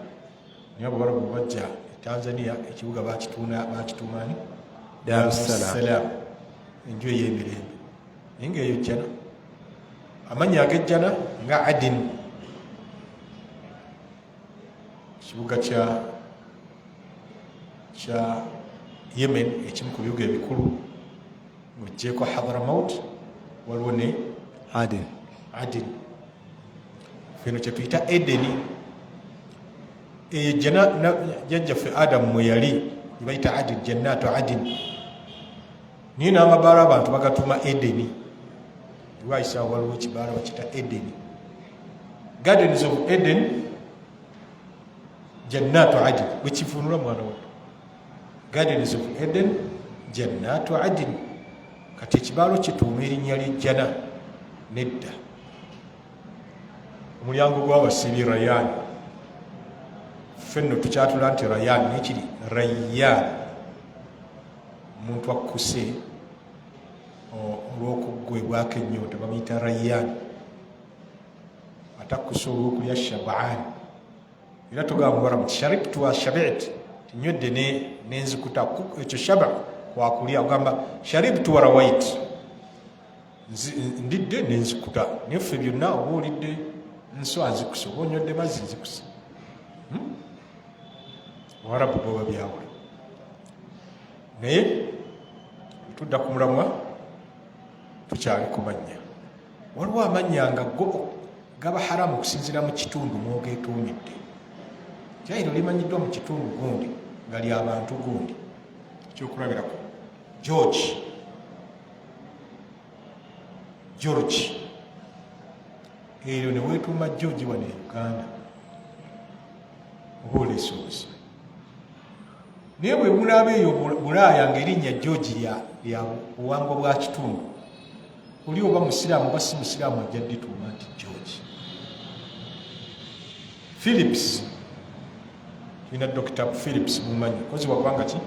naye abawarabu bajja e Tanzania ekibuga bakituuma ani Darussalam enju ey'emirembe naye ngaeyo jjana. Amannya agejjana nga Adin kibuga kya Yemen ekimu ku bibuga ebikulu ng'oggyeko Hadramaut waliwo ne Adin. Feno kye tuyita Edeni eyo jjana jjajjaffe Adamu mwe yali gye bayita Adin, jannatu Adin. Niye n'amabaala abantu bagatuuma Edeni. Waisa waliwo ekibaala bakita Edeni. Gardens of Eden jannatu Adin bwekivuunula mwana wato. Gardens of Eden jannatu Adin. Kati ekibaalo kituuma erinnya ly'ejjana nedda. Omulyango gw'abasibi Rayyan. Ffenno tukyatula nti Rayyan nekiri Rayyan. Omuntu akkuse olw'okuggwebwako ennyonta bamuyita Rayyan. Atakkuse olw'okulya Shab'an. Era tugamba baramu nti sharibtu wa shabi'tu, tinywedde nenzikuta. Ekyo shaba kwakulya. Ogamba sharibtu wa rawaitu, ndidde nenzikuta. Naye ffe byonna oba olidde nswa nzikusa oba onywedde mazzi nzikusa Abarabu bo babyawula naye tudda ku mulamwa tukyali ku mannya waliwo amannya nga go gaba haramu okusinziira mu kitundu mwogeetuumidde kyayiro limanyiddwa mu kitundu gundi nga lyabantu gundi ekyokulabirako George eryo ne weetuuma George wano e Uganda oba oleese obusa naye bwe mulaba eyo Bulaaya ng'erinnya George lya buwangwa bwa kitundu oli oba musiraamu oba si musiraamu ajja ddituuma nti George. Phillips tulina Dr. Phillips mumanyi kozi wa ggwanga ki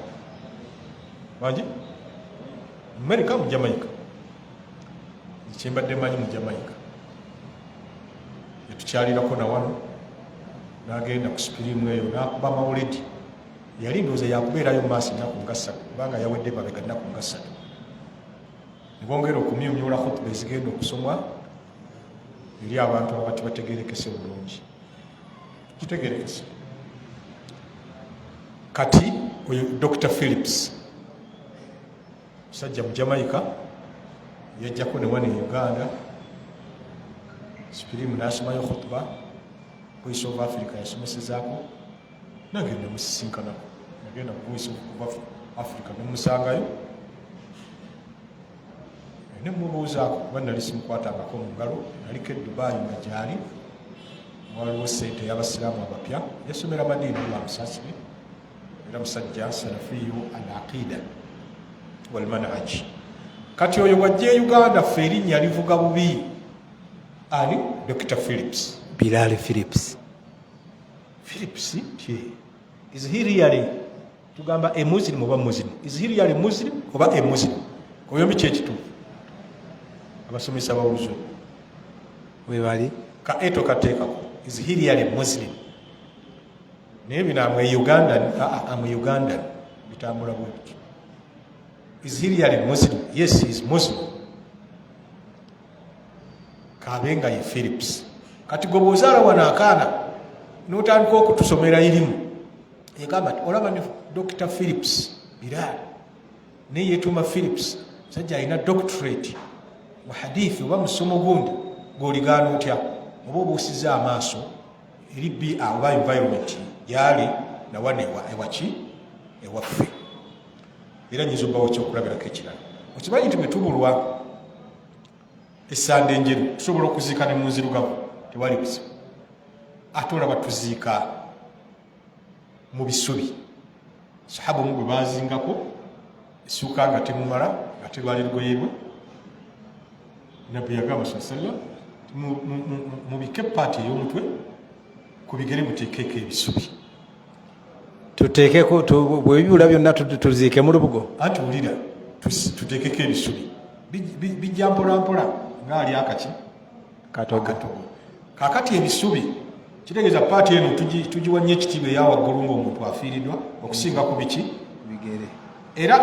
wangi America mu Jamaica kyembadde manyi mu Jamaica yetukyalirako na wano n'agenda ku sipirimu eyo n'akuba mawulidi yali ndowooza yakubeerayo mu maaso ennaku nga ssatu kubanga yawedde mabega nnaku nga ssatu ne bongera okumyumyula hotuba ezigenda okusomwa eri abantu abati bategerekese bulungi kitegerekese kati oyo Dr. Phillips musajja mu Jamaica yajjako ne wano e Uganda sipirimu n'asomayo hotuba Voice of Africa yasomesezaako nagenda musisinkanako nagenda ku Voice of Africa nemusangayo nemubuuzaako kuba nali simukwatangako mu ngalo naliko e Dubai nga gyali waliwo sente y'abasiraamu abapya yasomera Madiina wa Musasiri era musajja salafiyu al-aqida wal manhaj kati oyo wajja e Uganda ffe erinnya livuga bubi ani Dr. Phillips Bilal Phillips is he really tugamba a Muslim oba Muslim is he really Muslim oba a Muslim oyombi kyekituufu abasomesa bawuzo webali ka eto kateekako is he really Muslim naye bino amwe Ugandan bitambula bwetyo is he really Muslim yes he is Muslim kabenga ye Phillips kati gobozaala wana akaana n'otandika okutusomera irimu egamba ti olaba ne Dr. Phillips Bilal naye yeetuuma Phillips musajja alina doctorate mu hadithi oba musomo gundi ng'oligaana otya oba obuusiza amaaso eri bia oba environment gyali nawane ewaki ewaffe era nyiza obbawo ekyokulabirako ekirala okimanyi nti bwe tubulwa essande enjeru tusobola okuziika ne mu nzirugavu tewali buzibu ate olaba tuziika mu bisubi sahaba omu bwe bazingako essuuka nga temumala nga terwali lugoye lwe nabbi yagamba saa sallam mubike paati ey'omutwe ku bigere muteekeko ebisubi tuteekeko bwebibula byonna tuziike mu lubugo anti wulira tuteekeko ebisubi bijja mpolampola ngaali akaki katogo kakati ebisubi kitegeeza paati eno tugiwa nnyo ekitiibwa eyawaggulu ng'omuntu afiiriddwa okusinga ku biki bigere era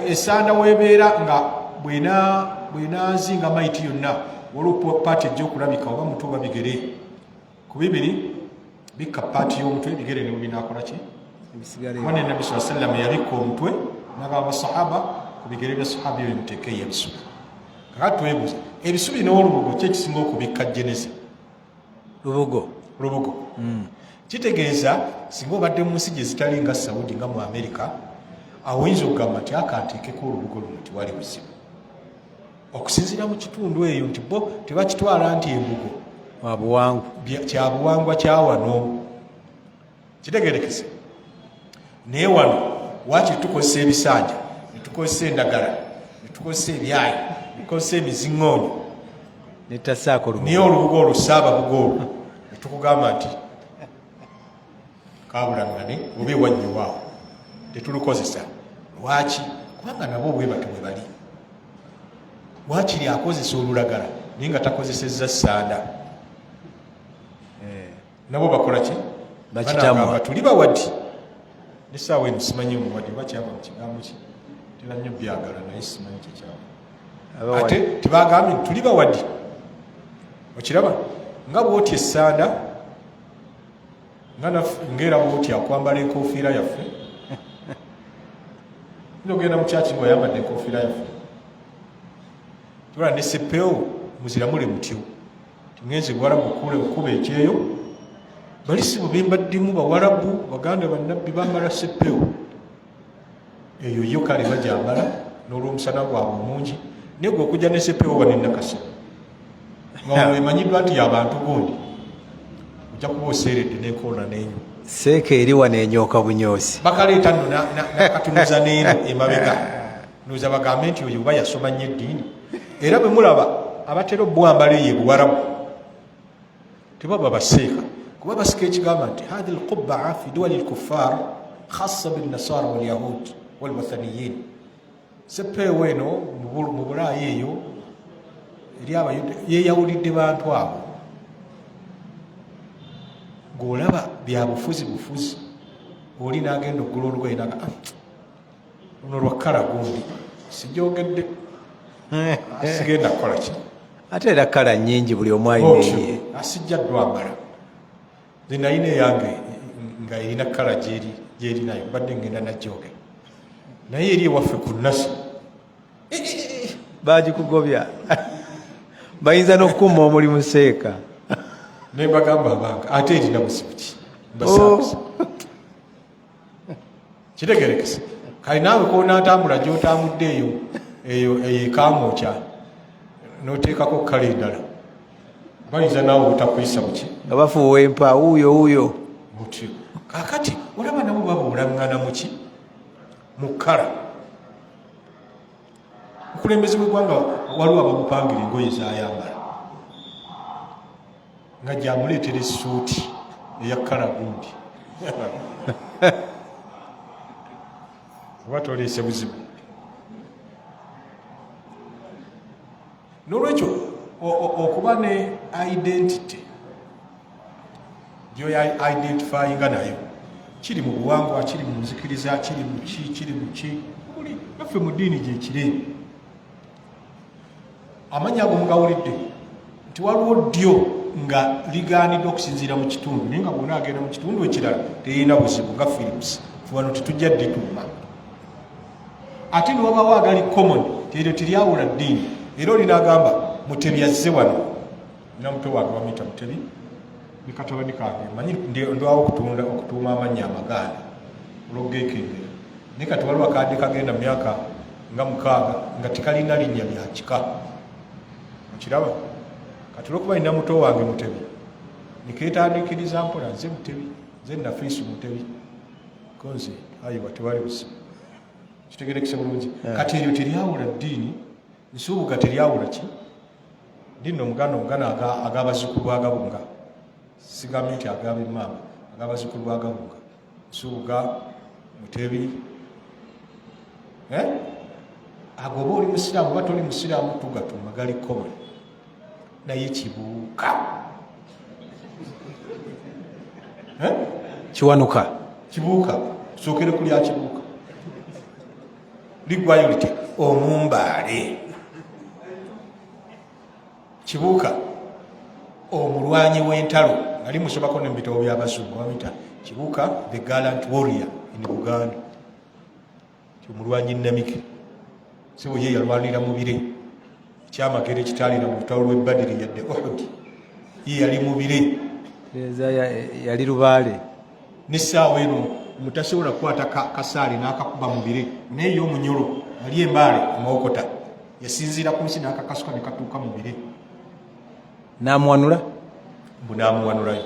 esanda weebeera nga bw'enaazinga mayiti yonna waliwo paati ejja okulabika oba mutu oba bigere ku bibiri bikka paati y'omutwe bigere ne binakola ki wane nabbi saa sallam yabikka omutwe n'agamba basahaba ku bigere bya sahaba eyo muteekeyo ebisubi kakati twebuuza ebisubi n'olubugo ki ekisinga okubikka jeneza lubugo kitegeeza singa obadde mu nsi gye zitali nga Saudi nga mu America awinza okugamba nti akanteekeko olubugo luno tiwali buzibu okusinziira mu kitundu eyo nti bo tebakitwala nti embugo kyabuwangwa kyawano kitegerekese naye wano waakiri tukozesa ebisanja netukozesa endagala netukozesa ebyayi netukozesa emiziŋŋoonyo naye olubugo olwo saaba bugo olwo netukugamba nti kabulangane oba ewannyiwaawo tetulukozesa lwaki kubanga nabo bwe bato bwe bali wakiri akozesa olulagala naye nga takozesezza ssanda nabo bakola ki banagamba tuli bawadi nesaawa eno simanyi omuwadi oba kyava mu kigambo ki tera nnyo byagala naye simanyi kyekyava ate tebagambye tuli bawadi okiraba nga bwoti essanda ngera bwoti akwambala enkofiira yaffe ogenda mu kyaki ngaoyambadde enkofiira yaffe tula ne sepeo muziramule mutyo tingenze bwarabu kuba ekyeyo bali si bubimba ddimu bawarabu baganda bannabbi bambala sepeo eyo yo kale bajambala n'olw'omusana gwabwe omungi naye gwe okujja ne sepeo wanenakasa nga emanyiddwa nti yabantu gundi ojja kuba oseeredde n'enkoona n'enyo seeka eri wanenyooka bunyoosi bakaleeta nno nakatunuza n'eno emabega nuza bagambe nti oyo oba yasoma nnyo eddiini era bwe mulaba abatera obwambala eyo ebuwarabu tebaba baseeka kuba basika ekigamba nti hathi lqubaa fi duwali lkuffar khassa binnasara walyahud walwathaniyin sepeewo eno mu bulaayi eyo eri abayuda yeyawulidde bantu abo ng'olaba bya bufuzi oli n'agenda oggula olugoye naga luno lwa kala gundi sijogedde asigenda kukola ki ate era kala nnyingi buli omu ayinaeye asijja ddwambala nze nayina eyange nga erina kala gyeri nayo badde ngenda najjoge naye eri ewaffe ku nnasi bagikugobya bayinza n'okukuma omulimu seeka nembagamba abanga ate erina buzibu ki mbasaabuza kitegerekesa kali naawe konaatambula gyotambudde eyo ekamwokya noteekako kala endala bayinza naawe obutakuyisa muki nga bafuuwa empa wuuyo mutyo kakati olaba nabo babuulaŋŋana muki mu kala okulembezi bwegwanga waliwo abamupangira engoye zayambala nga gyamuleetera essuuti eya kala gundi oba toleese buzibu n'olwekyo okuba ne identity gyoya identifyinga nayo kiri mu buwangwa kiri mu nzikiriza kiri mu ki buli naffe mu ddiini gyekire amanya ago mugawulidde nti waliwo ddyo nga ligaaniddwa okusinziira mu kitundu naye nga bwona agenda mu kitundu ekirala terina buzibu nga philips wano tetujja ddituuma ate niwabawo agali common teryo teryawula ddiini era olinaagamba mutebi azze wano namuto wange bamuyita mutebi nikatabani kange manyi ndwawo okutuuma amannya amaganda olw'ogeekengera naye kati waliwo akadde kagenda mu myaka nga 6 nga tekalina linnya lya kika okiraba kati olwokuba nina muto wange mutebi nikeetandikiriza mpola nze mutebi nze nafiisu mutebi konze ayiwa tewali busibu kitegerekese bulungi kati eryo teryawula ddiini nsuubuga teryawula ki ddiini omuganda ag'abazzukulu agabunga sigambye nti agaba emaama ag'abazzukulu agabunga nsuubuga mutebi agoba oli musiraamu oba toli musiraamu tugatuma gali common naye kibuuka kiwanuka kibuuka tusookere kulya kibuuka ligwayo liti omumbaale kibuuka omulwanyi w'entalo nali musobako nebitabo by'abazungu bamuyita kibuuka the gallant warrior in Buganda omulwanyi namike sibo ye yalwanira mu bire ekyamagero ekitaalira mu lutalo lw'e Badiri yadde Uhud ye yali mu bire yali lubaale n'essaawa eno mutasobola kukwata kasaali n'akakuba mu bire naye ye omunyolo ali embaale amawokota yasinziira ku nsi n'akakasuka ne katuuka mu bire n'amuwanula mbu n'amuwanulayo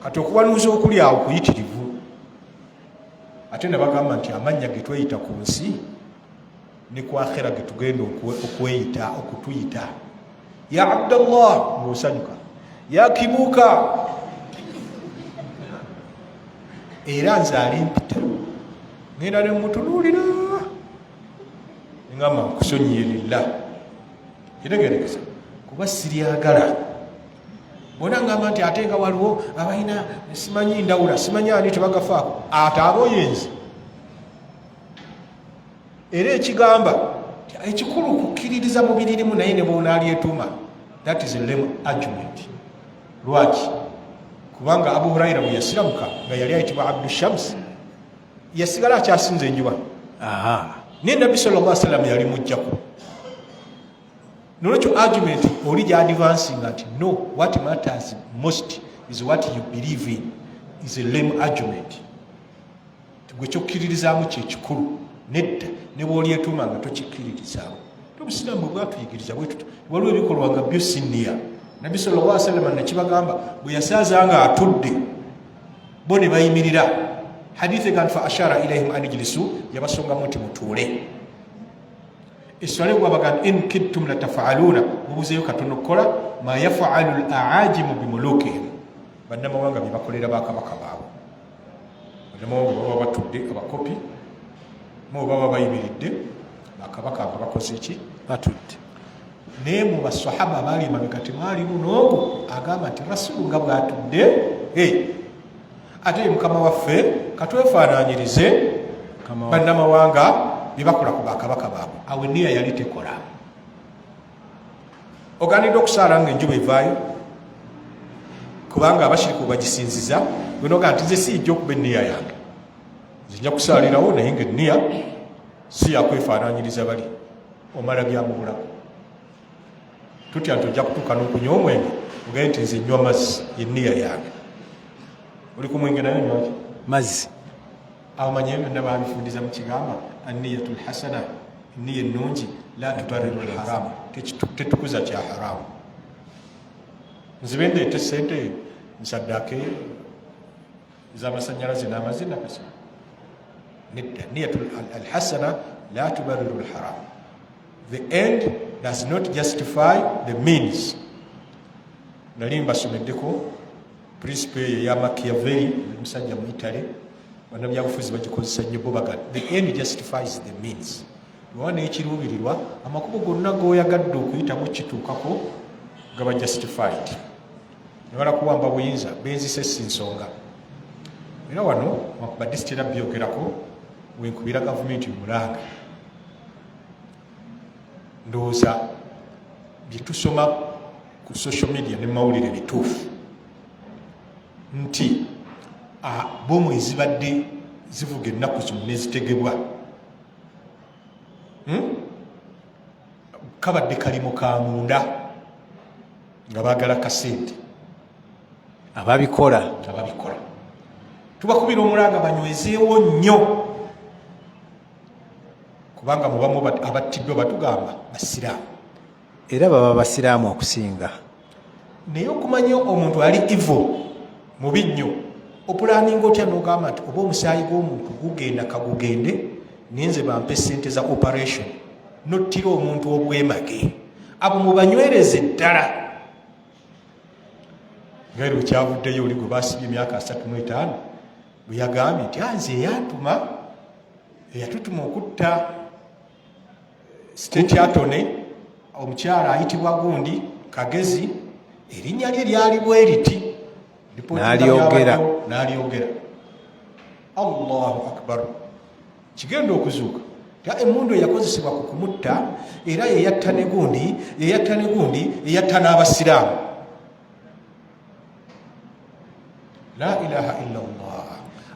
kati okuwanuuza okuli awo kuyitirivu ate ne bagamba nti amannya ge tweyita ku nsi ne ku akhera ge tugenda okweyita okutuyita ya abdallah ng'osanyuka ya kibuuka era nze ali mpita ngenda ne mutunuulira ngamba nkusonyiye lillah kitegerekesa kuba siryagala bona ngamba nti ate nga waliwo abalina simanyi ndawula simanyi ani tebagafaako ate aboyenzi era ekigamba ekikulu kukkiririza mu biririmu naye ne bonaali etuuma that is a lame argument lwaki kubanga Abu Huraira bwe yasiramuka nga yali ayitibwa Abdu Shams yasigala akyasinza enjuba naye Nabbi sallallahu alaihi wasallam yali mujjako nolwekyo argument oli gy'advancing nti no what matters most is what you believe in is a lame argument gwe kyokkiririzaamu kyekikulu nedda ne bwolyetuuma nga tokikkiririzaamu obusiraamu bwatuyigiriza bwetuto waliwo ebikolwa nga byo sinniya Nabbi sallallahu alaihi wasallam nekibagamba bwe yasaazanga atudde bo ne bayimirira hadithi gan fa ashara ilaihim an ijlisu yabasongamu nti mutuule eswale gwabaga in kittum latafaaluna mubuzeyo katono okukola ma yafalu al-aajimu bimulukihim bannamawanga bye bakolera bakabaka baabwe bannamawanga baba batudde abakopi mo baba bayimiridde bakabaka nga bakoze ki batudde naye mu basahaba baali mabega temwalimu n'ogu agamba nti rasulu nga bwatudde ate mukama waffe katwefaananyirize bannamawanga bye bakola ku bakabaka baabwe awo enniya yali tekola oganidde okusaala nga enjuba evaayo kubanga abashiriku bagisinziza gwenoga nti nze sijja okuba enniya yange nzija kusaalirawo naye nga enniya si yakwefaananyiriza bali omala byamubulako tutya nti ojja kutuuka n'okunywa omwenge ogaye nti nze nywa mazzi yenniya yange oli ku mwenge naye nywaki mazzi awo manye byonna babifundiza mu kigamba anniyatu lhasana enniya ennungi la tubariru lharamu tetukuza kya haramu nzibe ndeete sente nsaddaake ez'amasanyalaze n'amazzi nakasa nedda niyatu alhasana la tubariru lharamu the end does not justify the means nali mbasomeddeko principle eyo eya Machiavelli omusajja mu Italy bannabyabufuzi bagikozesa nnyo bo baga the end justifies the means lwana ekiruubirirwa amakubo gonna g'oyagadde okuyitamu kituukako gaba justified nebala kuwamba buyinza benzise si nsonga era wano badisitira byogerako wenkubira gavumenti mulanga ndowooza byetusoma ku social media ne mawulire bituufu nti bomu ezibadde zivuga ennaku zino nezitegebwa kabadde kalimo ka munda nga baagala kasente ababikola tubakubira omulanga banywezeewo nnyo kubanga mubamu abattiddwa batugamba basiraamu era baba basiraamu okusinga naye okumanya omuntu ali ivo mubi nnyo opulaninga otya n'ogamba nti oba omusaayi gw'omuntu gugenda kagugende ninze bampe sente za operation nottira omuntu obwemage abo mubanywereze ddala ngaero kyavuddeyo oli gwe baasibye emyaka 35 bwe yagambye nti nze eyatutuma okutta state atone omukyala ayitibwa gundi Kagezi erinnya lye lyali bwe riti n'alyogera Allahu akbar kigenda okuzuuka emmundu eyakozesebwa ku kumutta era yeyatta ne gundi yeyatta n'abasiraamu la ilaha illa Allah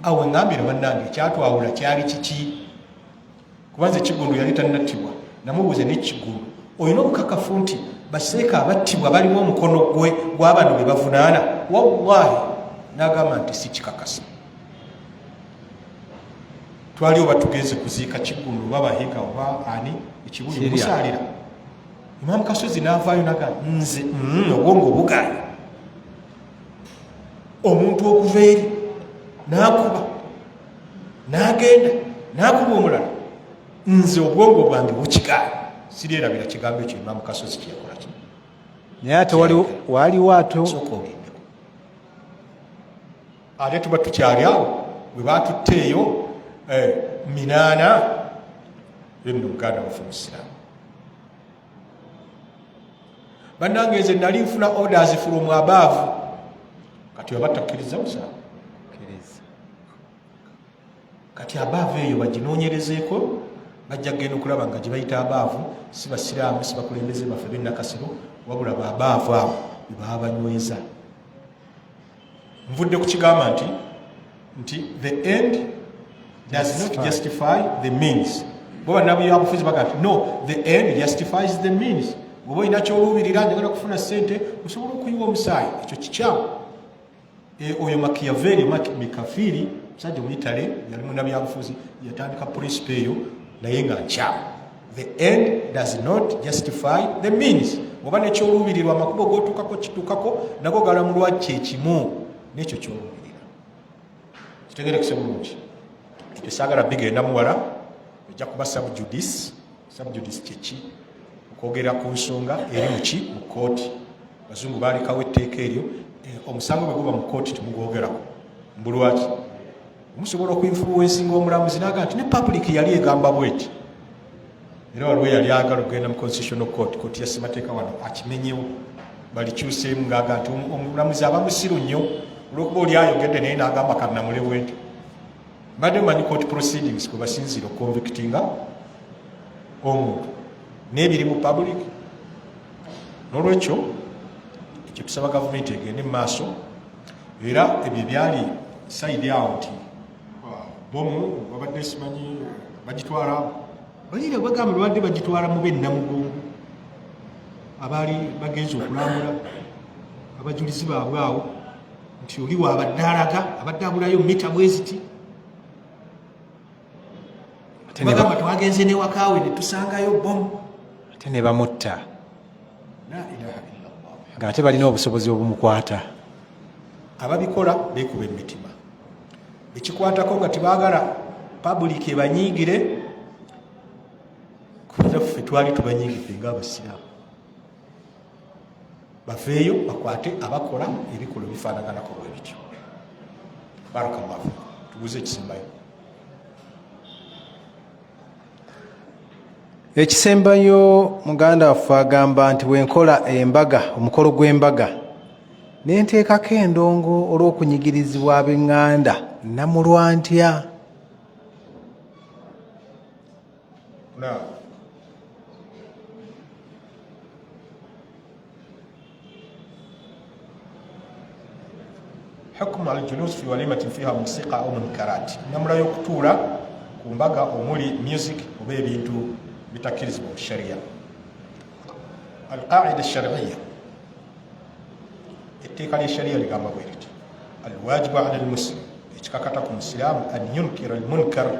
awe ngambira bannange ekyatwawula kyali kiki kubanza ekigundu yali tannattibwa namubuuze n'ekigundu olina obukakafu nti baseeka abattibwa balimu omukono gw'abantu be bavunaana wallahi n'agamba nti si kikakasa twali oba tugenze kuziika kigundu oba bahiika oba ani ekibuli musaalira Imam Kasozi n'avaayo naga nze obwongo bugaanye omuntu okuva eri n'akuba n'agenda n'akuba omulala nze obwongo bwange bukigaanye siryerabira kigambo ekyo Imam Kasozi kyeyakola kino naye ate waliwo ate ate tuba tukyali awo bwe batutteeyo minaana yenno muganda waffe musiraamu bannange nze nali nfuna orders from above kati oba takkiriza musaamu kati above eyo baginoonyerezeeko bajja kgenda okulaba nga gye bayita abaavu si basiraamu si bakulembeze baffe b'ennakasiro wabula baabaavu abo bwe baba banyweza nvudde ku kigamba nti the end does not justify the means. Bwoba nabyabufuzi baga nti no, the end justifies the means. Bwoba olina kyoluubirira njagala kufuna ssente osobola okuyiwa omusaayi, ekyo kikyamu. Oyo Machiavelli Mikafiri musajja w'Itale yali munnabyabufuzi yatandika principle eyo naye nga nkyamu. The end does not justify the means. Bwoba nekyoluubirirwa amakubo g'otuukako kituukako nago galamulwa kyekimu n'ekyo kyoluubirira. Kitegerekese bulungi. Ekyo saagala bigenda muwala ojja kuba subjudice. Subjudice kyeki? Okwogera ku nsonga eri muki mu kooti. Abazungu baalekawo etteeka eryo, omusango bwe guba mu kooti temugwogerako. Mbulwaki? Musobola okuinfluensinga omulamuzi n'agamba nti ne public yali egamba bweti. Era waliwo yali agala okugenda mu constitutional court, kooti ya ssemateeka wano akimenyewo balikyuseemu ng'aga nti omulamuzi aba musiru nnyo olw'okuba oli ayogedde naye n'agamba kannamule bwenti. Mbadde manyi court proceedings kwe basinziira okonvictinga omuntu n'ebiri mu public. N'olwekyo ekyo tusaba gavumenti egende mu maaso, era ebyo byali sayidi awo nti bomu babadde simanyi bagitwala balira bagamba lwadde bagitwala mu bennamugongo abaali bagenza okulambula abajulizi baabwe awo nti oli waabadde alaga abadde abulayo mita bweziti bagamba twagenze newakaawe ne tusangayo bomu ate ne bamutta la ilaha illallah ng'ate balina obusobozi obumukwata. Ababikola beekuba emitima bekikwatako nga tebaagala public ebanyiigire. Kuza ffe twali tubanyiigidde ng'abasiraamu bafeeyo bakwate abakola ebikolwa bifaanaganako bwe bityo. Barakallahu tuguze ekisembayo. Ekisembayo muganda waffe agamba nti bwenkola embaga, omukolo gw'embaga ne nteekako endongo olw'okunyigirizibwa ab'eŋŋanda namulwa ntya? حكم على الجلوس في وليمة فيها موسيقى أو منكرات. نمرة يقتولا كومباغا أمولي ميوزك وبيبي انتو بتكيرزم الشريعة. القاعدة الشرعية اتقال الشريعة لقام بويرت الواجب على المسلم اتكاكتكم السلام أن ينكر المنكر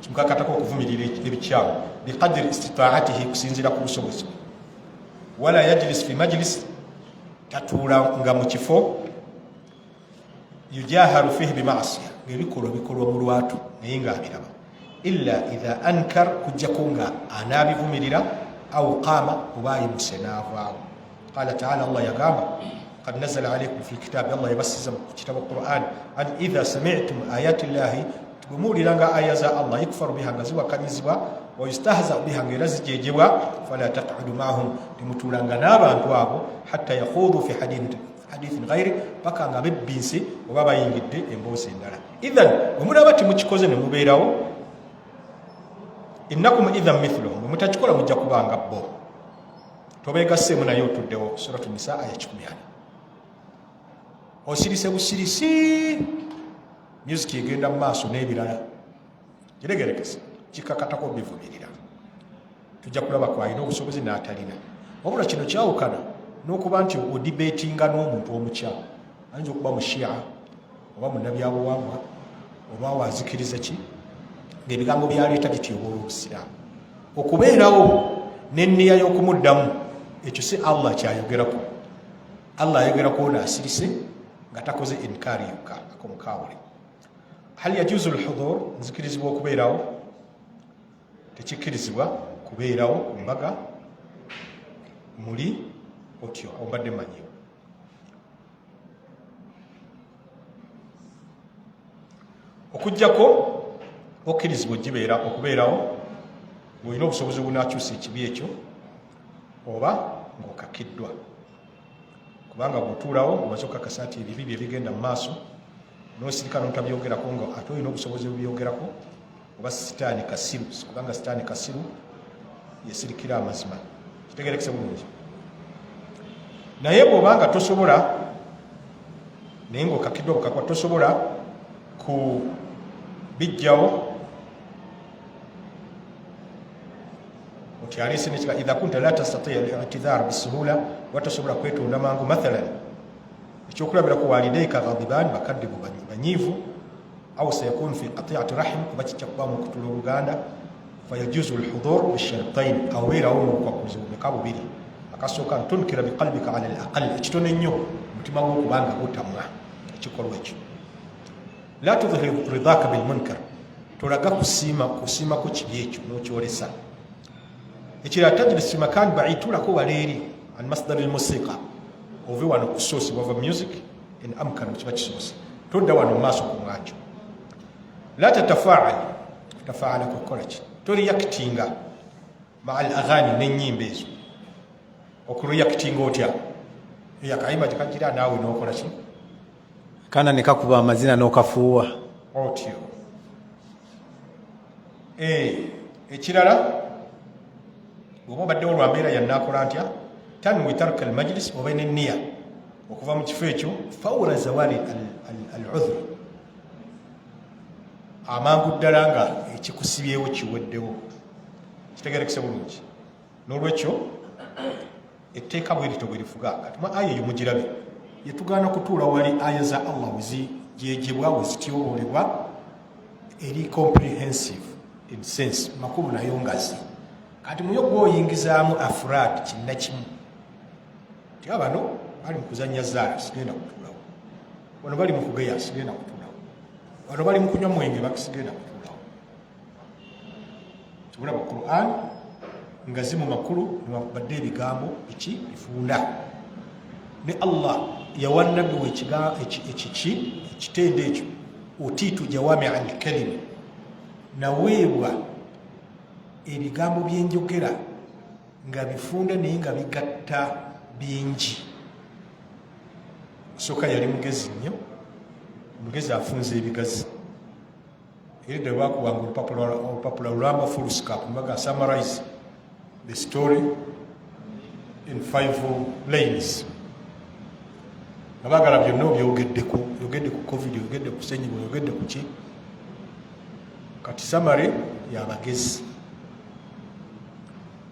اتكاكتكم كفمي لبتشاو بقدر استطاعته كسينزلكم سوزم ولا يجلس في مجلس تطولا نغمتفو يجاهر فيه بمعصية بيكولوا مرواتو نينغا بيرابا إلا إذا أنكر كجاكونغا أنا بفميرا أو قام وباي مسنافا. قال تعالى الله يقام قد نزل عليكم في الكتاب الله يبسزم كتاب القرآن أن إذا سمعتم آيات الله تقوموا لنا آيات الله يكفر بها نزوا كنزوا ويستهزأ بها نرز جيجوا فلا تقعدوا معهم لمتولان نابا أنتوابو حتى يخوضوا في حديث غير بكا نغبب بينسي وبابا ينجد ينبوسي النار. إذن ومنابات مجكوزن مبيراو إنكم إذا مثلهم ومتجكولا مجاكوبا نغبو tobega semu nayo tuddewo suratu nisa aya 10. Osirise busirisi music egenda mu maaso n'ebirala kiregerekese kikakatako bivumirira tujja kulaba kwalina obusobozi n'atalina. Wabula kino kyawukana n'okuba nti odibetinga n'omuntu omukyamu ayinza okuba mushia oba munnabyabuwangwa oba wazikiriza ki ng'ebigambo byaleeta bityoboola obusiraamu okubeerawo n'enniya y'okumuddamu. Ekyo si Allah kyayogerako. Allah ayogerako ono asirise nga takoze inkari yokka akomukawule. Hal yajuzu alhudur nzikirizibwa okubeerawo? Tekikkirizibwa kubeerawo ku mbaga muli otyo obadde manyiwo. Okujjako okkirizibwa gibeera okubeerawo ng'olina obusobozi obunaakyusa ekibi ekyo oba ng'okakiddwa. Kubanga bw'otuulawo omaze okukakasa nti ebibi bye bigenda mu maaso n'osirika n'otabyogerako nga ate olina obusobozi bubyogerako oba sitaani kasiru. Kubanga sitaani kasiru yesirikira amazima. Kitegerekese bulungi. Naye bw'obanga tosobola naye ng'okakiddwa bukakwa tosobola ku bijjawo oti alese nekika idha kunta la tastati al-i'tidhar bisuhula watasobola kwetonda mangu mathalan ekyokulabira ku walidaika ghadiban bakadde banyivu au sayakun fi qati'ati rahim kuba kijja kuba mu kutula oluganda fayajuzu al-hudhur bishartain aw werawo kwa kuzumeka bubiri akasooka ntunkira biqalbika ala al-aqal ekitono ennyo mutima gwo kubanga gutamwa ekikolwa ekyo la tudhhir ridaka bil munkar tolaga kusima ku kibi ekyo n'okyolesa ekira tajlis makan ba'itulako waleeri an masdar al-musiqa ove wano ku source of music in amkan kiba kisoose todda wano maaso ku ngakyo la tafaala ku college reactinga ma al-aghani n'ennyimba ezo okureactinga otya yakayimba kikagira naawe n'okola ki kana nikakuba amazina n'okafuuwa otyo ekirala bw'oba obadde olwambeera yannakola ntya tanwi tarka al-majlis oba n'enniya okuva mu kifo ekyo fawra zawali al-udhr amangu ddala nga ekikusibyewo kiweddewo kitegerekese bulungi n'olwekyo etteeka bwerito bwe lifuga kati aya eyo mugirabe yetugaana kutuula wali aya za Allah wezijejebwa wezityobolebwa eri comprehensive in sense makulu nayo ngazi kati muyo gwoyingizaamu afraad kinnakimu ti abano bali mu kuzannya zaala sigenda kutuulawo bano bali mu kugeya sigenda kutuulawo bano bali mu kunywa mwenge bakisigenda kutuulawo tubulaba Quran nga zimu makulu niwakubadde ebigambo biki bifunda ne Allah yawa nabbi we ekitende ekyo utiitu jawami al-kalimi naweebwa ebigambo byenjogera nga bifunda naye nga bigatta bingi soka yali mugezi nnyo mugezi afunze ebigazi era bakuwanga olupapula olwamba fullscap mbaga summarize the story in 5 lanes nabagala byonna obyogedde ku covid yogedde ku senyigo yogedde ku ki kati summary y'abagezi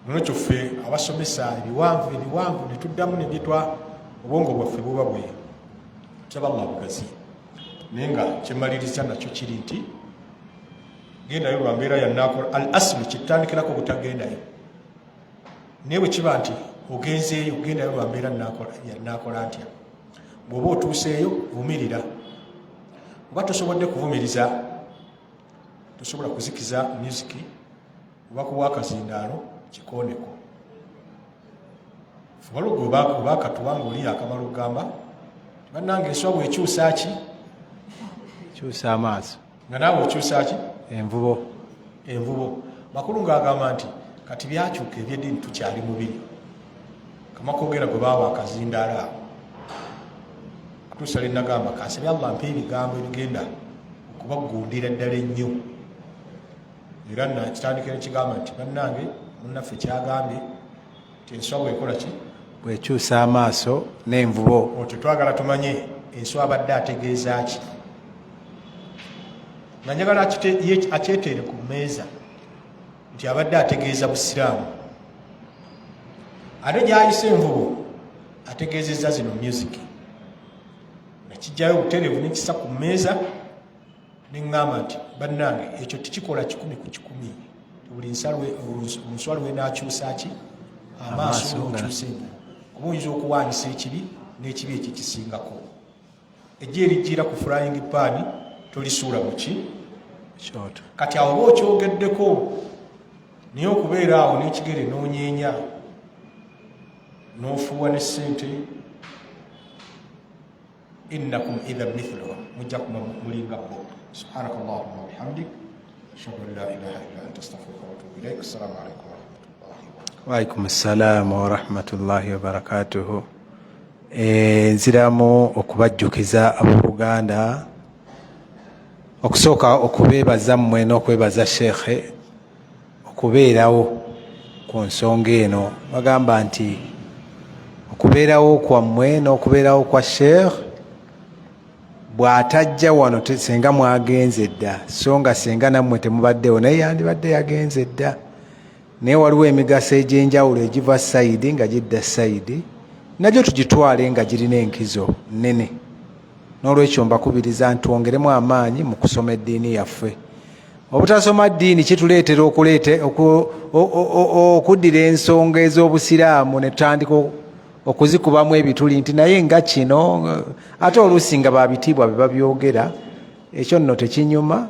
nolwekyo ffe abasomesa ebiwanvu ne tuddamu ne byetwa obwongo bwaffe buba bwe kyaba Allah bugazi naye nga kyemaliriza nakyo kiri nti gendayo lwambeera yannakola al asli kitandikirako obutagendayo naye bwe kiba nti ogenzeeyo gendayo lwambeera yannakola ntya bw'oba otuuseeyo vumirira oba tosobodde kuvumiriza tosobola kuzikiza musiki oba kuwa akazindaalo kikooneko fubalugo bakatuwa ngaoli akamala okugamba bannange enswa bwekyusa ki kyusa amaaso nga naawe okyusa ki envubo makulu ng'agamba nti kati byakyuka ebyeddiini tukyali mubiri kamakogera gwe baawa akazindaala kutuusa lennagamba kansabye Allah mpa ebigambo ebigenda okubagundira ddala ennyo era nakitandikira ekigamba nti bannange munnaffe kyagambye nti enswa bwekola ki bwekyusa amaaso n'envubo otyo twagala tumanye enswa abadde ategeeza ki nga njagala akyeteere ku mmeeza nti abadde ategeeza busiraamu ate gyayisa envubo ategeezezza zino music nakijjayo obutereevu nekisa ku mmeeza neŋŋamba nti bannange ekyo tikikola 100 ku 100 buli nswa lwenakyusa ki amaaso nokyusa envubo kuba oyinza okuwaanyisa ekibi n'ekibi ekyo kisingako ejja erijjiira ku frying pan tolisuula muki kyoto kati awo oba okyogeddeko naye okubeera awo n'ekigere n'onyeenya n'ofuuwa ne ssente innakum idha mithluhum mujja kuma mulinga bo subhanaka allahumma wabihamdik ashhadu an la ilaha illa anta astaghfiruka wa atubu ilaik assalamu alaikum waalaikum assalamu warahmatullahi wabarakatuhu nziramu okubajjukiza abooluganda okusooka okubeebaza mmwe n'okwebaza sheekhe okubeerawo ku nsonga eno bagamba nti okubeerawo kwammwe n'okubeerawo kwa sheekh bw'atajja wano senga mwagenze dda, so nga senga nammwe temubaddewo naye yandibadde yagenze dda. Naye waliwo emigaso egy'enjawulo egiva sayidi nga gidda sayidi, nagyo tugitwale nga girina enkizo nnene. N'olwekyo mbakubiriza ntwongeremu amaanyi mu kusoma eddiini yaffe. Obutasoma ddiini kituleetera okuddira ensonga ez'obusiraamu ne tutandika okuzikubamu ebituli nti naye nga kino, ate oluusi nga babitiibwa be babyogera. Ekyo nno tekinyuma.